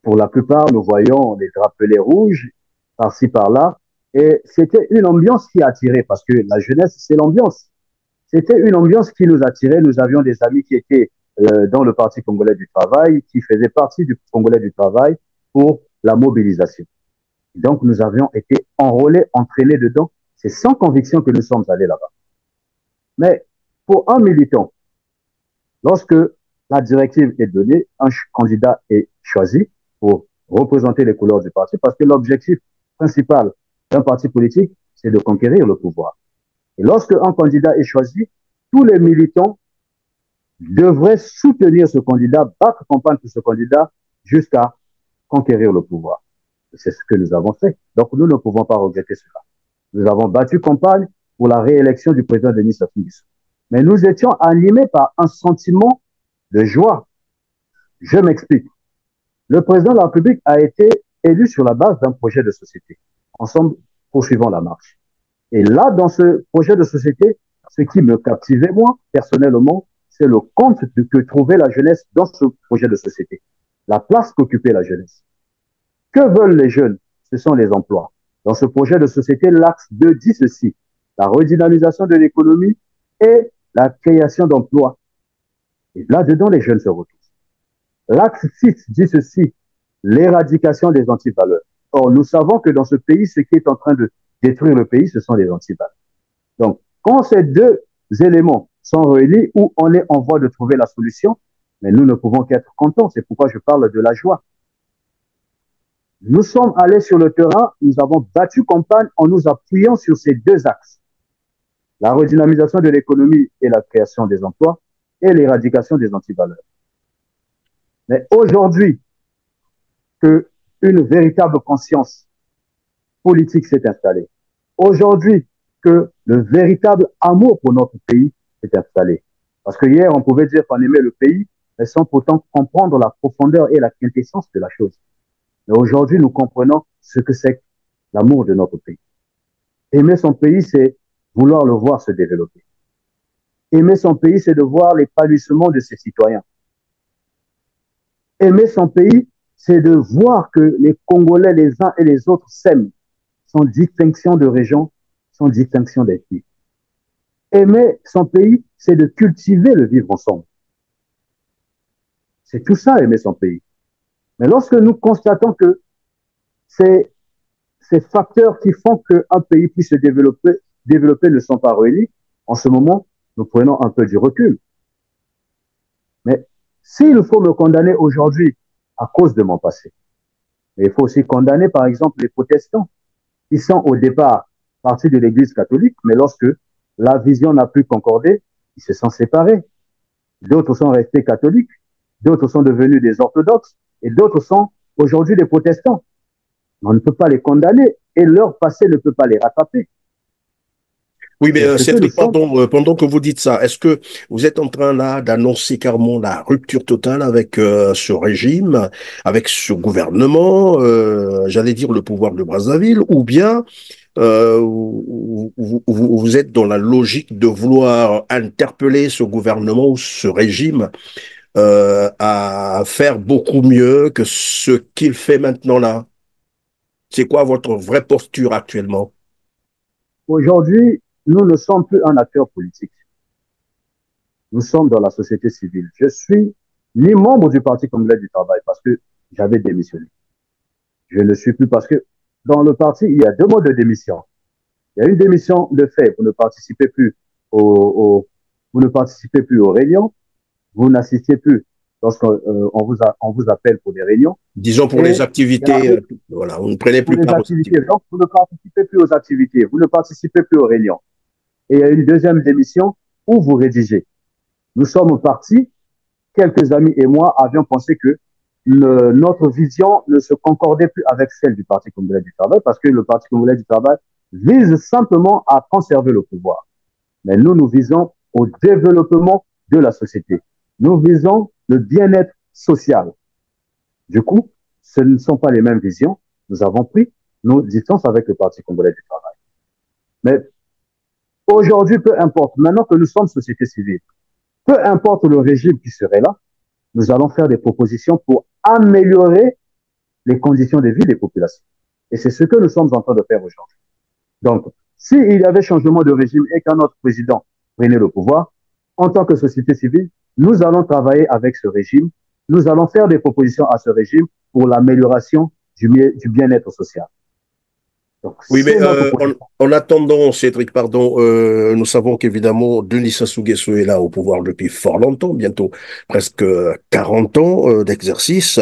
pour la plupart, nous voyons des drapelets rouges par-ci, par-là. Et c'était une ambiance qui attirait, parce que la jeunesse, c'est l'ambiance. C'était une ambiance qui nous attirait. Nous avions des amis qui étaient dans le Parti congolais du travail, qui faisaient partie du Congolais du travail pour la mobilisation. Donc, nous avions été enrôlés, entraînés dedans. C'est sans conviction que nous sommes allés là-bas. Mais pour un militant, lorsque la directive est donnée, un candidat est choisi pour représenter les couleurs du parti, parce que l'objectif principal d'un parti politique, c'est de conquérir le pouvoir. Et lorsque un candidat est choisi, tous les militants devraient soutenir ce candidat, battre campagne pour ce candidat jusqu'à conquérir le pouvoir. C'est ce que nous avons fait. Donc nous ne pouvons pas regretter cela. Nous avons battu campagne pour la réélection du président Denis Sassou Nguesso. Mais nous étions animés par un sentiment de joie. Je m'explique. Le président de la République a été élu sur la base d'un projet de société. Ensemble, poursuivons la marche. Et là, dans ce projet de société, ce qui me captivait, moi, personnellement, c'est le compte que trouvait la jeunesse dans ce projet de société. La place qu'occupait la jeunesse. Que veulent les jeunes? Ce sont les emplois. Dans ce projet de société, l'axe 2 dit ceci: la redynamisation de l'économie et la création d'emplois. Et là-dedans, les jeunes se retrouvent. L'axe 6 dit ceci: l'éradication des antivaleurs. Or, nous savons que dans ce pays, ce qui est en train de détruire le pays, ce sont les antivaleurs. Donc, Quand ces deux éléments sont réunis, où on est en voie de trouver la solution, mais nous ne pouvons qu'être contents. C'est pourquoi je parle de la joie. Nous sommes allés sur le terrain, nous avons battu campagne en nous appuyant sur ces deux axes. La redynamisation de l'économie et la création des emplois et l'éradication des antivaleurs. Mais aujourd'hui, qu'une véritable conscience politique s'est installée, aujourd'hui que le véritable amour pour notre pays s'est installé. Parce que hier, on pouvait dire qu'on aimait le pays, mais sans pourtant comprendre la profondeur et la quintessence de la chose. Mais aujourd'hui, nous comprenons ce que c'est l'amour de notre pays. Aimer son pays, c'est vouloir le voir se développer. Aimer son pays, c'est de voir l'épanouissement de ses citoyens. Aimer son pays, c'est de voir que les Congolais, les uns et les autres, s'aiment, sans distinction de région, sans distinction d'ethnie. Aimer son pays, c'est de cultiver le vivre ensemble. C'est tout ça, aimer son pays. Mais lorsque nous constatons que ces facteurs qui font qu'un pays puisse se développer ne sont pas réunis, en ce moment, nous prenons un peu du recul. Mais s'il faut me condamner aujourd'hui à cause de mon passé, mais il faut aussi condamner, par exemple, les protestants qui sont au départ partis de l'Église catholique, mais lorsque la vision n'a plus concordé, ils se sont séparés. D'autres sont restés catholiques, d'autres sont devenus des orthodoxes, et d'autres sont aujourd'hui des protestants. On ne peut pas les condamner et leur passé ne peut pas les rattraper. Oui, mais Cédric, pendant que vous dites ça, est-ce que vous êtes en train là d'annoncer carrément la rupture totale avec ce régime, avec ce gouvernement, j'allais dire le pouvoir de Brazzaville, ou bien vous êtes dans la logique de vouloir interpeller ce gouvernement ou ce régime à faire beaucoup mieux que ce qu'il fait maintenant là? C'est quoi votre vraie posture actuellement? Aujourd'hui, nous ne sommes plus un acteur politique. Nous sommes dans la société civile. Je suis ni membre du Parti congolais du travail parce que j'avais démissionné. Je ne suis plus parce que dans le parti, il y a deux modes de démission. Il y a une démission de fait. Vous ne participez plus vous ne participez plus aux réunions. Vous n'assistez plus lorsqu'on vous appelle pour des réunions. Disons pour les activités, voilà, vous ne prenez plus part aux activités. Donc, vous ne participez plus aux activités, vous ne participez plus aux réunions. Et il y a une deuxième démission où vous rédigez. Nous sommes partis, quelques amis et moi avions pensé que notre vision ne se concordait plus avec celle du Parti congolais du travail parce que le Parti congolais du travail vise simplement à conserver le pouvoir. Mais nous visons au développement de la société. Nous visons le bien-être social. Du coup, ce ne sont pas les mêmes visions. Nous avons pris nos distances avec le Parti congolais du travail. Mais aujourd'hui, peu importe, maintenant que nous sommes société civile, peu importe le régime qui serait là, nous allons faire des propositions pour améliorer les conditions de vie des populations. Et c'est ce que nous sommes en train de faire aujourd'hui. Donc, s'il y avait changement de régime et qu'un autre président prenait le pouvoir, en tant que société civile, nous allons travailler avec ce régime, nous allons faire des propositions à ce régime pour l'amélioration du bien-être social. Donc, oui, mais en attendant, Cédric, pardon, nous savons qu'évidemment, Denis Sassou Nguesso est là au pouvoir depuis fort longtemps, bientôt presque 40 ans d'exercice.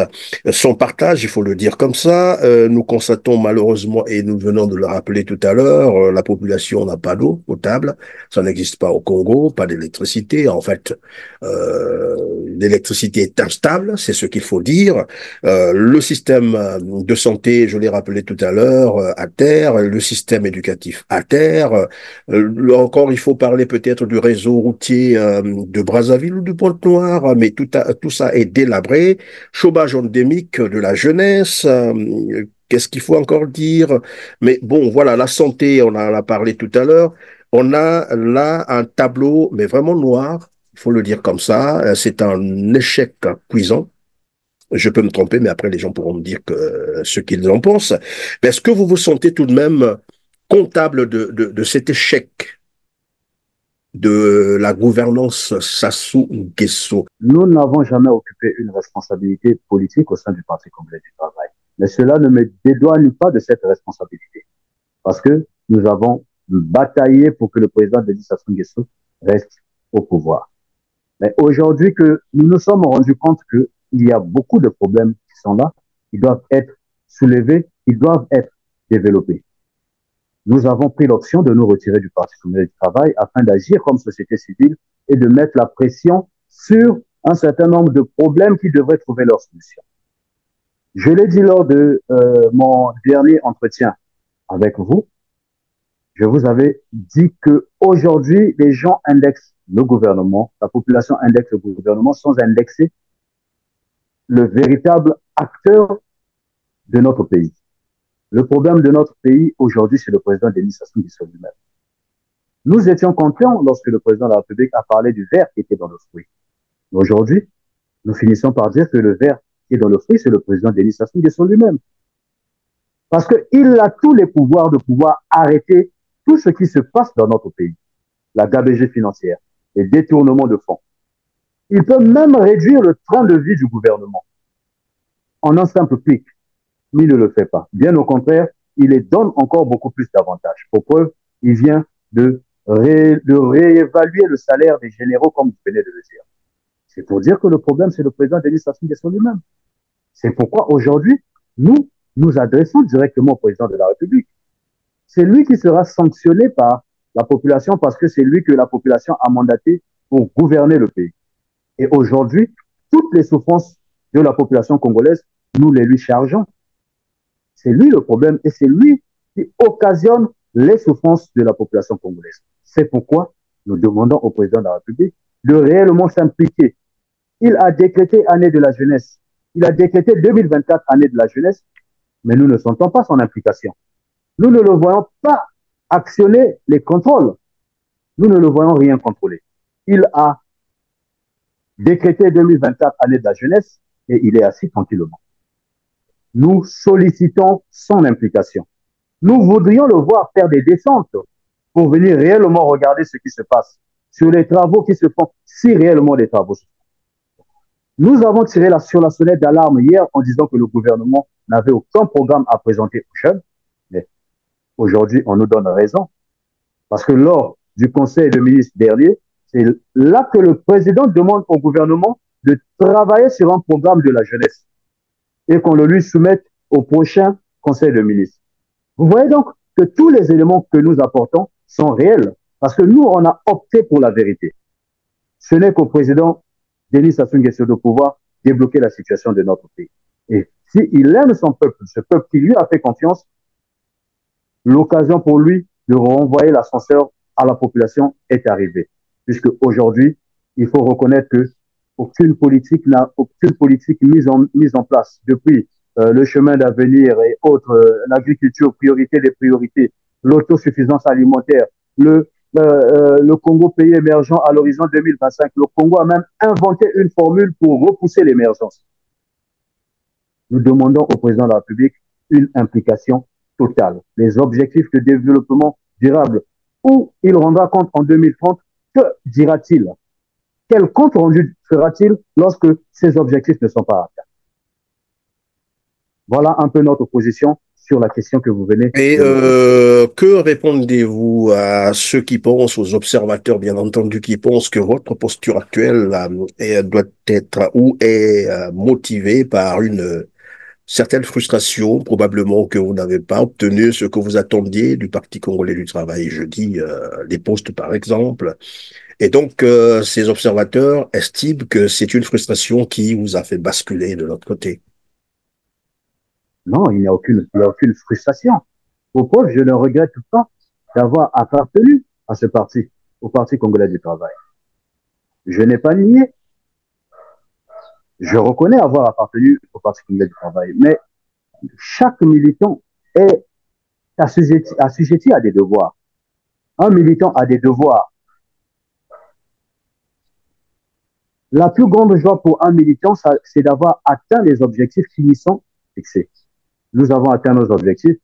Son partage, il faut le dire comme ça, nous constatons malheureusement, et nous venons de le rappeler tout à l'heure, la population n'a pas d'eau potable, ça n'existe pas au Congo, pas d'électricité. En fait, l'électricité est instable, c'est ce qu'il faut dire. Le système de santé, je l'ai rappelé tout à l'heure, à terre, le système éducatif à terre. Encore, il faut parler peut-être du réseau routier de Brazzaville ou de Pointe-Noire, mais tout ça est délabré. Chômage endémique de la jeunesse. Qu'est-ce qu'il faut encore dire? Mais bon, voilà, la santé, on en a parlé tout à l'heure. On a là un tableau, mais vraiment noir, il faut le dire comme ça. C'est un échec cuisant. Je peux me tromper, mais après les gens pourront me dire ce qu'ils en pensent. Mais est-ce que vous vous sentez tout de même comptable de cet échec de la gouvernance Sassou Nguesso? Nous n'avons jamais occupé une responsabilité politique au sein du Parti congolais du travail. Mais cela ne me dédouane pas de cette responsabilité. Parce que nous avons bataillé pour que le président Denis Sassou Nguesso reste au pouvoir. Mais aujourd'hui que nous nous sommes rendus compte qu'il y a beaucoup de problèmes qui sont là, ils doivent être soulevés, ils doivent être développés. Nous avons pris l'option de nous retirer du Parti communiste du travail afin d'agir comme société civile et de mettre la pression sur un certain nombre de problèmes qui devraient trouver leur solution. Je l'ai dit lors de mon dernier entretien avec vous, je vous avais dit que aujourd'hui les gens indexent le gouvernement, la population indexe le gouvernement sans indexer le véritable acteur de notre pays. Le problème de notre pays aujourd'hui, c'est le président Denis Sassou Nguesso lui-même. Nous étions contents lorsque le président de la République a parlé du verre qui était dans le fruit. Aujourd'hui, nous finissons par dire que le verre qui est dans le fruit, c'est le président Denis Sassou Nguesso lui-même. Parce qu'il a tous les pouvoirs de pouvoir arrêter tout ce qui se passe dans notre pays. La gabegie financière, les détournements de fonds. Il peut même réduire le train de vie du gouvernement en un simple clic. Mais il ne le fait pas. Bien au contraire, il les donne encore beaucoup plus d'avantages. Pour preuve, il vient de réévaluer le salaire des généraux, comme vous venez de le dire. C'est pour dire que le problème, c'est le président Denis Sassou Nguesso lui-même. C'est pourquoi aujourd'hui, nous nous adressons directement au président de la République. C'est lui qui sera sanctionné par la population parce que c'est lui que la population a mandaté pour gouverner le pays. Et aujourd'hui, toutes les souffrances de la population congolaise, nous les lui chargeons. C'est lui le problème et c'est lui qui occasionne les souffrances de la population congolaise. C'est pourquoi nous demandons au président de la République de réellement s'impliquer. Il a décrété année de la jeunesse. Il a décrété 2024 année de la jeunesse, mais nous ne sentons pas son implication. Nous ne le voyons pas actionner les contrôles. Nous ne le voyons rien contrôler. Il a décrété 2024 année de la jeunesse et il est assis tranquillement. Nous sollicitons son implication. Nous voudrions le voir faire des descentes pour venir réellement regarder ce qui se passe sur les travaux qui se font, si réellement des travaux se font. Nous avons tiré sur la sonnette d'alarme hier en disant que le gouvernement n'avait aucun programme à présenter aux jeunes. Mais aujourd'hui, on nous donne raison. Parce que lors du Conseil de ministres dernier, c'est là que le président demande au gouvernement de travailler sur un programme de la jeunesse et qu'on le lui soumette au prochain Conseil de ministres. Vous voyez donc que tous les éléments que nous apportons sont réels parce que nous, on a opté pour la vérité. Ce n'est qu'au président Denis Sassou Nguesso de pouvoir débloquer la situation de notre pays. Et s'il aime son peuple, ce peuple qui lui a fait confiance, l'occasion pour lui de renvoyer l'ascenseur à la population est arrivée. Puisque aujourd'hui, il faut reconnaître que aucune politique mise en place depuis le chemin d'avenir et autres, l'agriculture, priorité des priorités, l'autosuffisance alimentaire, le Congo pays émergent à l'horizon 2025. Le Congo a même inventé une formule pour repousser l'émergence. Nous demandons au président de la République une implication totale. Les objectifs de développement durable, où il rendra compte en 2030, que dira-t-il? Quel compte rendu fera-t-il lorsque ces objectifs ne sont pas atteints? Voilà un peu notre position sur la question que vous venez. Et que répondez-vous à ceux qui pensent, aux observateurs bien entendu, qui pensent que votre posture actuelle doit être ou est motivée par une certaine frustration, probablement que vous n'avez pas obtenu ce que vous attendiez du Parti congolais du travail, je dis des postes par exemple. Et donc, ces observateurs estiment que c'est une frustration qui vous a fait basculer de l'autre côté. Non, il n'y a aucune frustration. Au preuve, je ne regrette pas d'avoir appartenu à ce parti, au Parti congolais du travail. Je n'ai pas nié. Je reconnais avoir appartenu au Parti congolais du travail. Mais chaque militant est assujetti à des devoirs. Un militant a des devoirs. La plus grande joie pour un militant, c'est d'avoir atteint les objectifs qui lui sont fixés. Nous avons atteint nos objectifs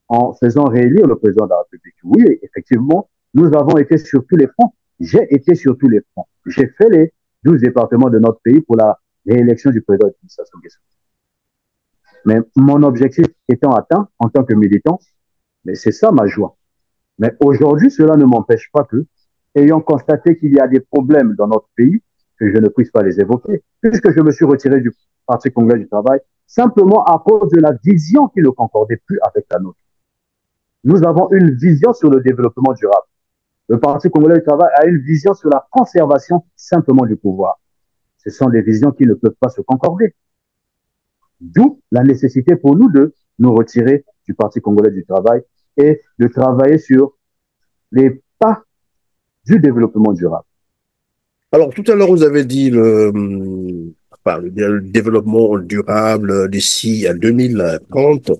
en faisant réélire le président de la République. Oui, effectivement, nous avons été sur tous les fronts. J'ai été sur tous les fronts. J'ai fait les 12 départements de notre pays pour la réélection du président Denis Sassou Nguesso. Mais mon objectif étant atteint en tant que militant, mais c'est ça ma joie. Mais aujourd'hui, cela ne m'empêche pas que, ayant constaté qu'il y a des problèmes dans notre pays, que je ne puisse pas les évoquer, puisque je me suis retiré du Parti congolais du travail, simplement à cause de la vision qui ne concordait plus avec la nôtre. Nous avons une vision sur le développement durable. Le Parti congolais du travail a une vision sur la conservation simplement du pouvoir. Ce sont des visions qui ne peuvent pas se concorder. D'où la nécessité pour nous de nous retirer du Parti congolais du travail et de travailler sur les pas du développement durable. Alors, tout à l'heure, vous avez dit le développement durable d'ici à 2030.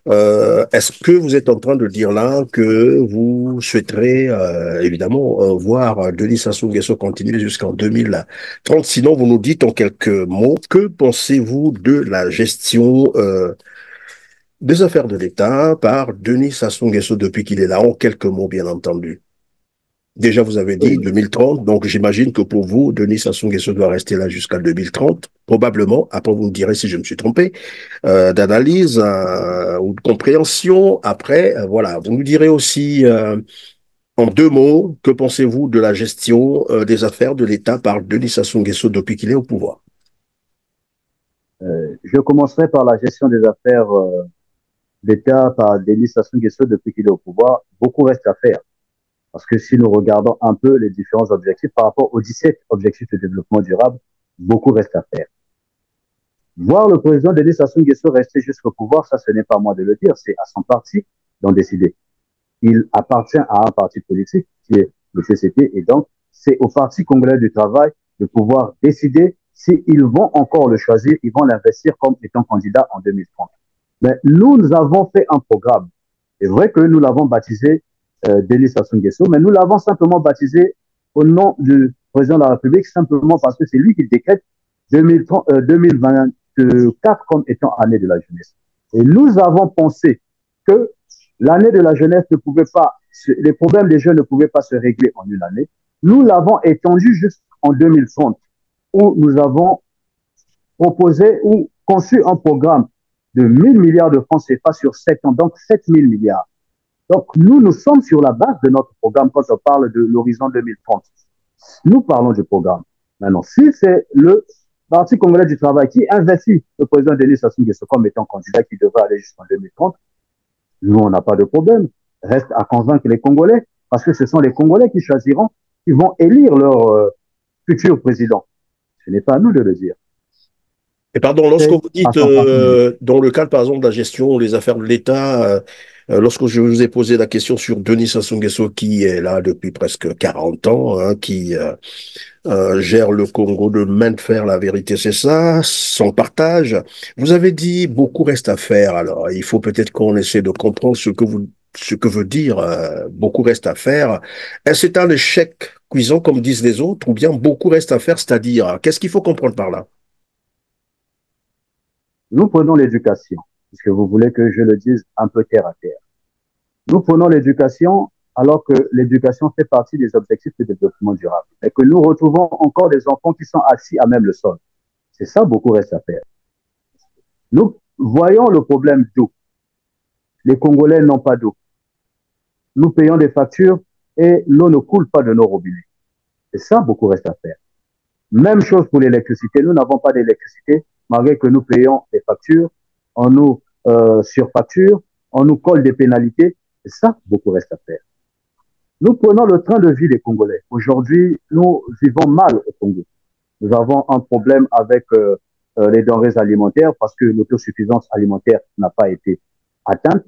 Est-ce que vous êtes en train de dire là que vous souhaiterez évidemment voir Denis Sassou Nguesso continuer jusqu'en 2030? Sinon, vous nous dites en quelques mots, que pensez-vous de la gestion des affaires de l'État par Denis Sassou Nguesso depuis qu'il est là? En quelques mots, bien entendu. Déjà, vous avez dit 2030, donc j'imagine que pour vous, Denis Sassou Nguesso doit rester là jusqu'à 2030, probablement. Après, vous me direz si je me suis trompé, d'analyse ou de compréhension. Après, voilà, vous nous direz aussi en deux mots, que pensez-vous de la gestion des affaires de l'État par Denis Sassou Nguesso depuis qu'il est au pouvoir? Je commencerai par la gestion des affaires d'État par Denis Sassou Nguesso depuis qu'il est au pouvoir. Beaucoup reste à faire. Parce que si nous regardons un peu les différents objectifs par rapport aux 17 objectifs de développement durable, beaucoup reste à faire. Voir le président Denis Sassou Nguesso rester jusqu'au pouvoir, ça, ce n'est pas à moi de le dire, c'est à son parti d'en décider. Il appartient à un parti politique qui est le CCT, et donc c'est au Parti congolais du travail de pouvoir décider s'ils vont encore le choisir, ils vont l'investir comme étant candidat en 2030. Mais nous avons fait un programme. C'est vrai que nous l'avons baptisé Denis Sassou Nguesso, mais nous l'avons simplement baptisé au nom du président de la République, simplement parce que c'est lui qui décrète 2024 comme étant année de la jeunesse. Et nous avons pensé que l'année de la jeunesse ne pouvait pas, les problèmes des jeunes ne pouvaient pas se régler en une année. Nous l'avons étendu jusqu'en 2030, où nous avons proposé ou conçu un programme de 1000 milliards de francs CFA sur 7 ans, donc 7000 milliards. Donc, nous sommes sur la base de notre programme quand on parle de l'horizon 2030. Nous parlons du programme. Maintenant, si c'est le Parti congolais du travail qui investit le président Denis Sassou Nguesso comme étant candidat qui devrait aller jusqu'en 2030, nous, on n'a pas de problème. Reste à convaincre les Congolais, parce que ce sont les Congolais qui choisiront, qui vont élire leur futur président. Ce n'est pas à nous de le dire. Et pardon, lorsque vous dites, dans le cadre, par exemple, de la gestion des affaires de l'État, lorsque je vous ai posé la question sur Denis Sassou Nguesso, qui est là depuis presque 40 ans, hein, qui gère le Congo de main de fer, la vérité c'est ça, sans partage, vous avez dit beaucoup reste à faire. Alors, il faut peut-être qu'on essaie de comprendre ce que veut dire beaucoup reste à faire. Est-ce que c'est un échec cuisant, comme disent les autres, ou bien beaucoup reste à faire, c'est-à-dire, qu'est-ce qu'il faut comprendre par là? Nous prenons l'éducation, puisque vous voulez que je le dise un peu terre à terre. Nous prenons l'éducation alors que l'éducation fait partie des objectifs de développement durable et que nous retrouvons encore des enfants qui sont assis à même le sol. C'est ça, beaucoup reste à faire. Nous voyons le problème d'eau. Les Congolais n'ont pas d'eau. Nous payons des factures et l'eau ne coule pas de nos robinets. C'est ça, beaucoup reste à faire. Même chose pour l'électricité. Nous n'avons pas d'électricité, malgré que nous payons des factures, on nous surfacture, on nous colle des pénalités. C'est ça, beaucoup reste à faire. Nous prenons le train de vie des Congolais. Aujourd'hui, nous vivons mal au Congo. Nous avons un problème avec les denrées alimentaires parce que l'autosuffisance alimentaire n'a pas été atteinte.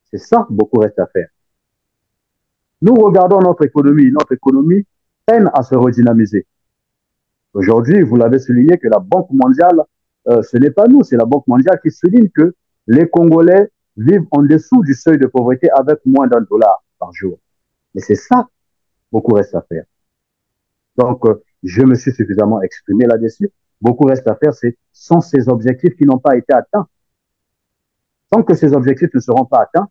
C'est ça, beaucoup reste à faire. Nous regardons notre économie. Notre économie peine à se redynamiser. Aujourd'hui, vous l'avez souligné que la Banque mondiale, ce n'est pas nous, c'est la Banque mondiale qui souligne que les Congolais vivent en dessous du seuil de pauvreté avec moins d'1 dollar par jour. Mais c'est ça, beaucoup reste à faire. Donc, je me suis suffisamment exprimé là-dessus. Beaucoup reste à faire, sont ces objectifs qui n'ont pas été atteints. Tant que ces objectifs ne seront pas atteints,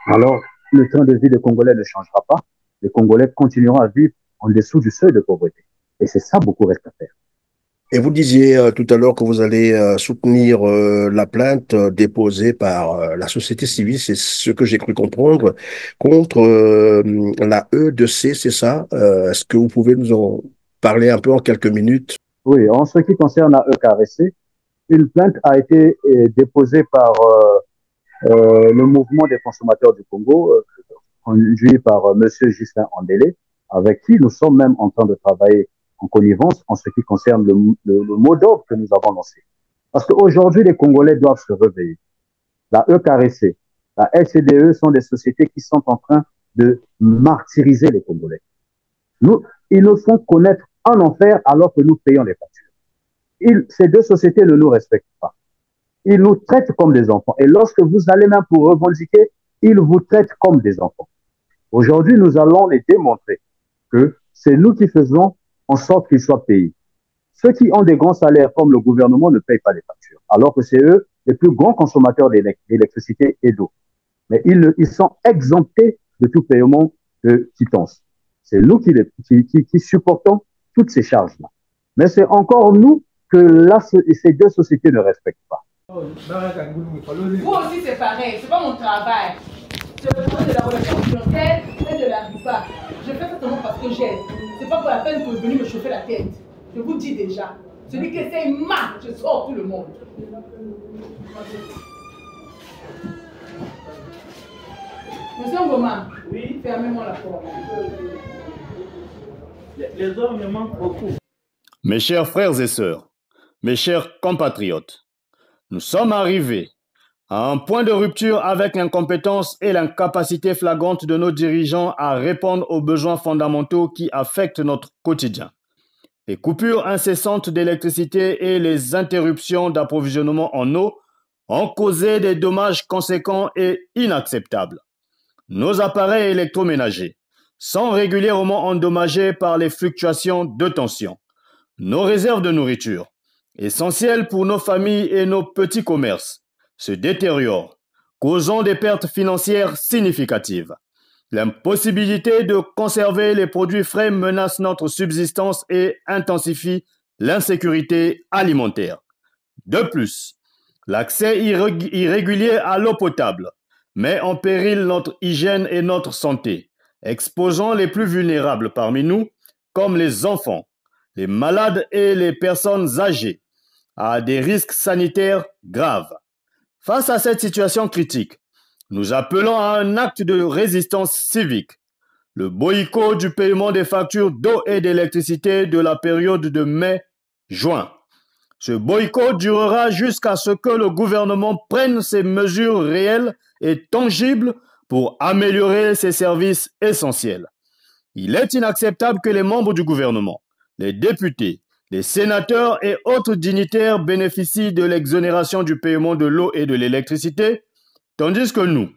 alors le train de vie des Congolais ne changera pas. Les Congolais continueront à vivre en dessous du seuil de pauvreté. Et c'est ça, beaucoup reste à faire. Et vous disiez tout à l'heure que vous allez soutenir la plainte déposée par la société civile, c'est ce que j'ai cru comprendre, contre la E2C, c'est ça? Est-ce que vous pouvez nous en parler un peu en quelques minutes? Oui, en ce qui concerne la EKRC, une plainte a été déposée par le mouvement des consommateurs du Congo, conduit par Monsieur Justin Andélé, avec qui nous sommes même en train de travailler en connivence en ce qui concerne le mot d'ordre que nous avons lancé. Parce qu'aujourd'hui, les Congolais doivent se réveiller. La EKRC, la SCDE sont des sociétés qui sont en train de martyriser les Congolais. Ils nous font connaître un enfer alors que nous payons les factures. Ces deux sociétés ne nous respectent pas. Ils nous traitent comme des enfants. Et lorsque vous allez même pour revendiquer, ils vous traitent comme des enfants. Aujourd'hui, nous allons les démontrer que c'est nous qui faisons en sorte qu'ils soient payés. Ceux qui ont des grands salaires comme le gouvernement ne payent pas les factures, alors que c'est eux les plus grands consommateurs d'électricité et d'eau. Mais ils sont exemptés de tout paiement de quittance. C'est nous qui supportons toutes ces charges-là. Mais c'est encore nous que ces deux sociétés ne respectent pas. Vous aussi, c'est pareil. C'est pas mon travail. Je fais de la relation clientèle et de la ripa. Je fais ça seulement parce que j'aime. C'est pas pour la peine que vous venez me chauffer la tête. Je vous dis déjà. Celui qui essaye mal, je sors tout le monde. Monsieur Ngoma, oui, fermez-moi la porte. Les hommes me manquent beaucoup. Mes chers frères et sœurs, mes chers compatriotes, nous sommes arrivés à un point de rupture avec l'incompétence et l'incapacité flagrante de nos dirigeants à répondre aux besoins fondamentaux qui affectent notre quotidien. Les coupures incessantes d'électricité et les interruptions d'approvisionnement en eau ont causé des dommages conséquents et inacceptables. Nos appareils électroménagers sont régulièrement endommagés par les fluctuations de tension. Nos réserves de nourriture, essentielles pour nos familles et nos petits commerces, se détériorent, causant des pertes financières significatives. L'impossibilité de conserver les produits frais menace notre subsistance et intensifie l'insécurité alimentaire. De plus, l'accès irrégulier à l'eau potable met en péril notre hygiène et notre santé, exposant les plus vulnérables parmi nous, comme les enfants, les malades et les personnes âgées, à des risques sanitaires graves. Face à cette situation critique, nous appelons à un acte de résistance civique, le boycott du paiement des factures d'eau et d'électricité de la période de mai-juin. Ce boycott durera jusqu'à ce que le gouvernement prenne ses mesures réelles et tangibles pour améliorer ses services essentiels. Il est inacceptable que les membres du gouvernement, les députés, les sénateurs et autres dignitaires bénéficient de l'exonération du paiement de l'eau et de l'électricité, tandis que nous,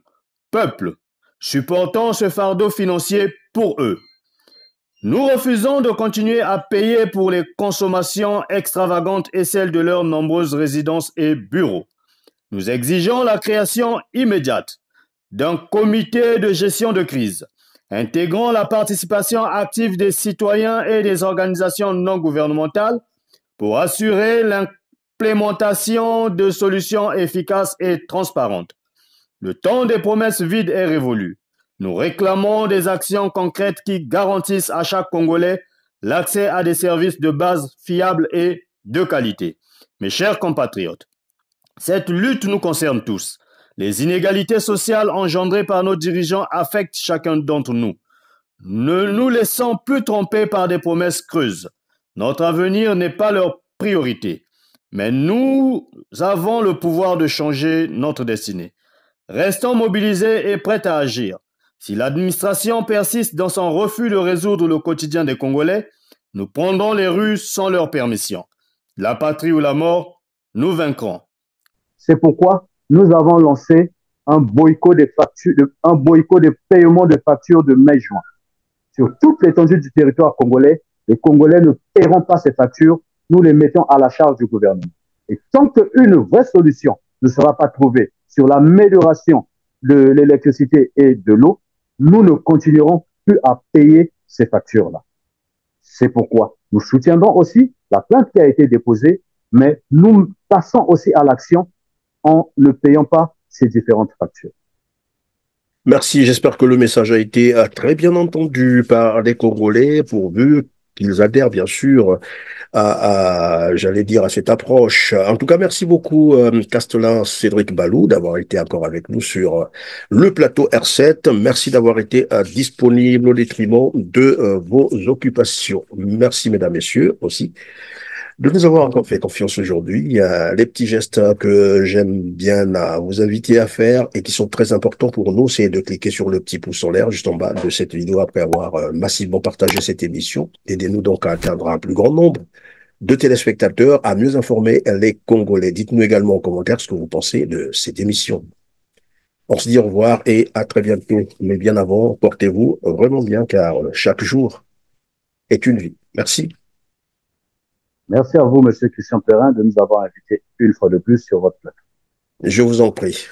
peuple, supportons ce fardeau financier pour eux. Nous refusons de continuer à payer pour les consommations extravagantes et celles de leurs nombreuses résidences et bureaux. Nous exigeons la création immédiate d'un comité de gestion de crise, intégrant la participation active des citoyens et des organisations non gouvernementales pour assurer l'implémentation de solutions efficaces et transparentes. Le temps des promesses vides est révolu. Nous réclamons des actions concrètes qui garantissent à chaque Congolais l'accès à des services de base fiables et de qualité. Mes chers compatriotes, cette lutte nous concerne tous. Les inégalités sociales engendrées par nos dirigeants affectent chacun d'entre nous. Ne nous laissons plus tromper par des promesses creuses. Notre avenir n'est pas leur priorité, mais nous avons le pouvoir de changer notre destinée. Restons mobilisés et prêts à agir. Si l'administration persiste dans son refus de résoudre le quotidien des Congolais, nous prendrons les rues sans leur permission. La patrie ou la mort, nous vaincrons. C'est pourquoi nous avons lancé un boycott des factures, un boycott des paiements de factures de mai-juin. Sur toute l'étendue du territoire congolais, les Congolais ne paieront pas ces factures, nous les mettons à la charge du gouvernement. Et tant qu'une vraie solution ne sera pas trouvée sur l'amélioration de l'électricité et de l'eau, nous ne continuerons plus à payer ces factures-là. C'est pourquoi nous soutiendrons aussi la plainte qui a été déposée, mais nous passons aussi à l'action en ne payant pas ces différentes factures. Merci, j'espère que le message a été très bien entendu par les Congolais, pourvu qu'ils adhèrent bien sûr j'allais dire, à cette approche. En tout cas, merci beaucoup, Castellan Cédric Balou, d'avoir été encore avec nous sur le plateau R7. Merci d'avoir été disponible au détriment de vos occupations. Merci, mesdames, messieurs, aussi, de nous avoir encore fait confiance aujourd'hui. Les petits gestes que j'aime bien vous inviter à faire et qui sont très importants pour nous, c'est de cliquer sur le petit pouce en l'air juste en bas de cette vidéo après avoir massivement partagé cette émission. Aidez-nous donc à atteindre un plus grand nombre de téléspectateurs, à mieux informer les Congolais. Dites-nous également en commentaire ce que vous pensez de cette émission. On se dit au revoir et à très bientôt. Mais bien avant, portez-vous vraiment bien car chaque jour est une vie. Merci. Merci à vous, Monsieur Christian Perrin, de nous avoir invités une fois de plus sur votre plateau. Je vous en prie.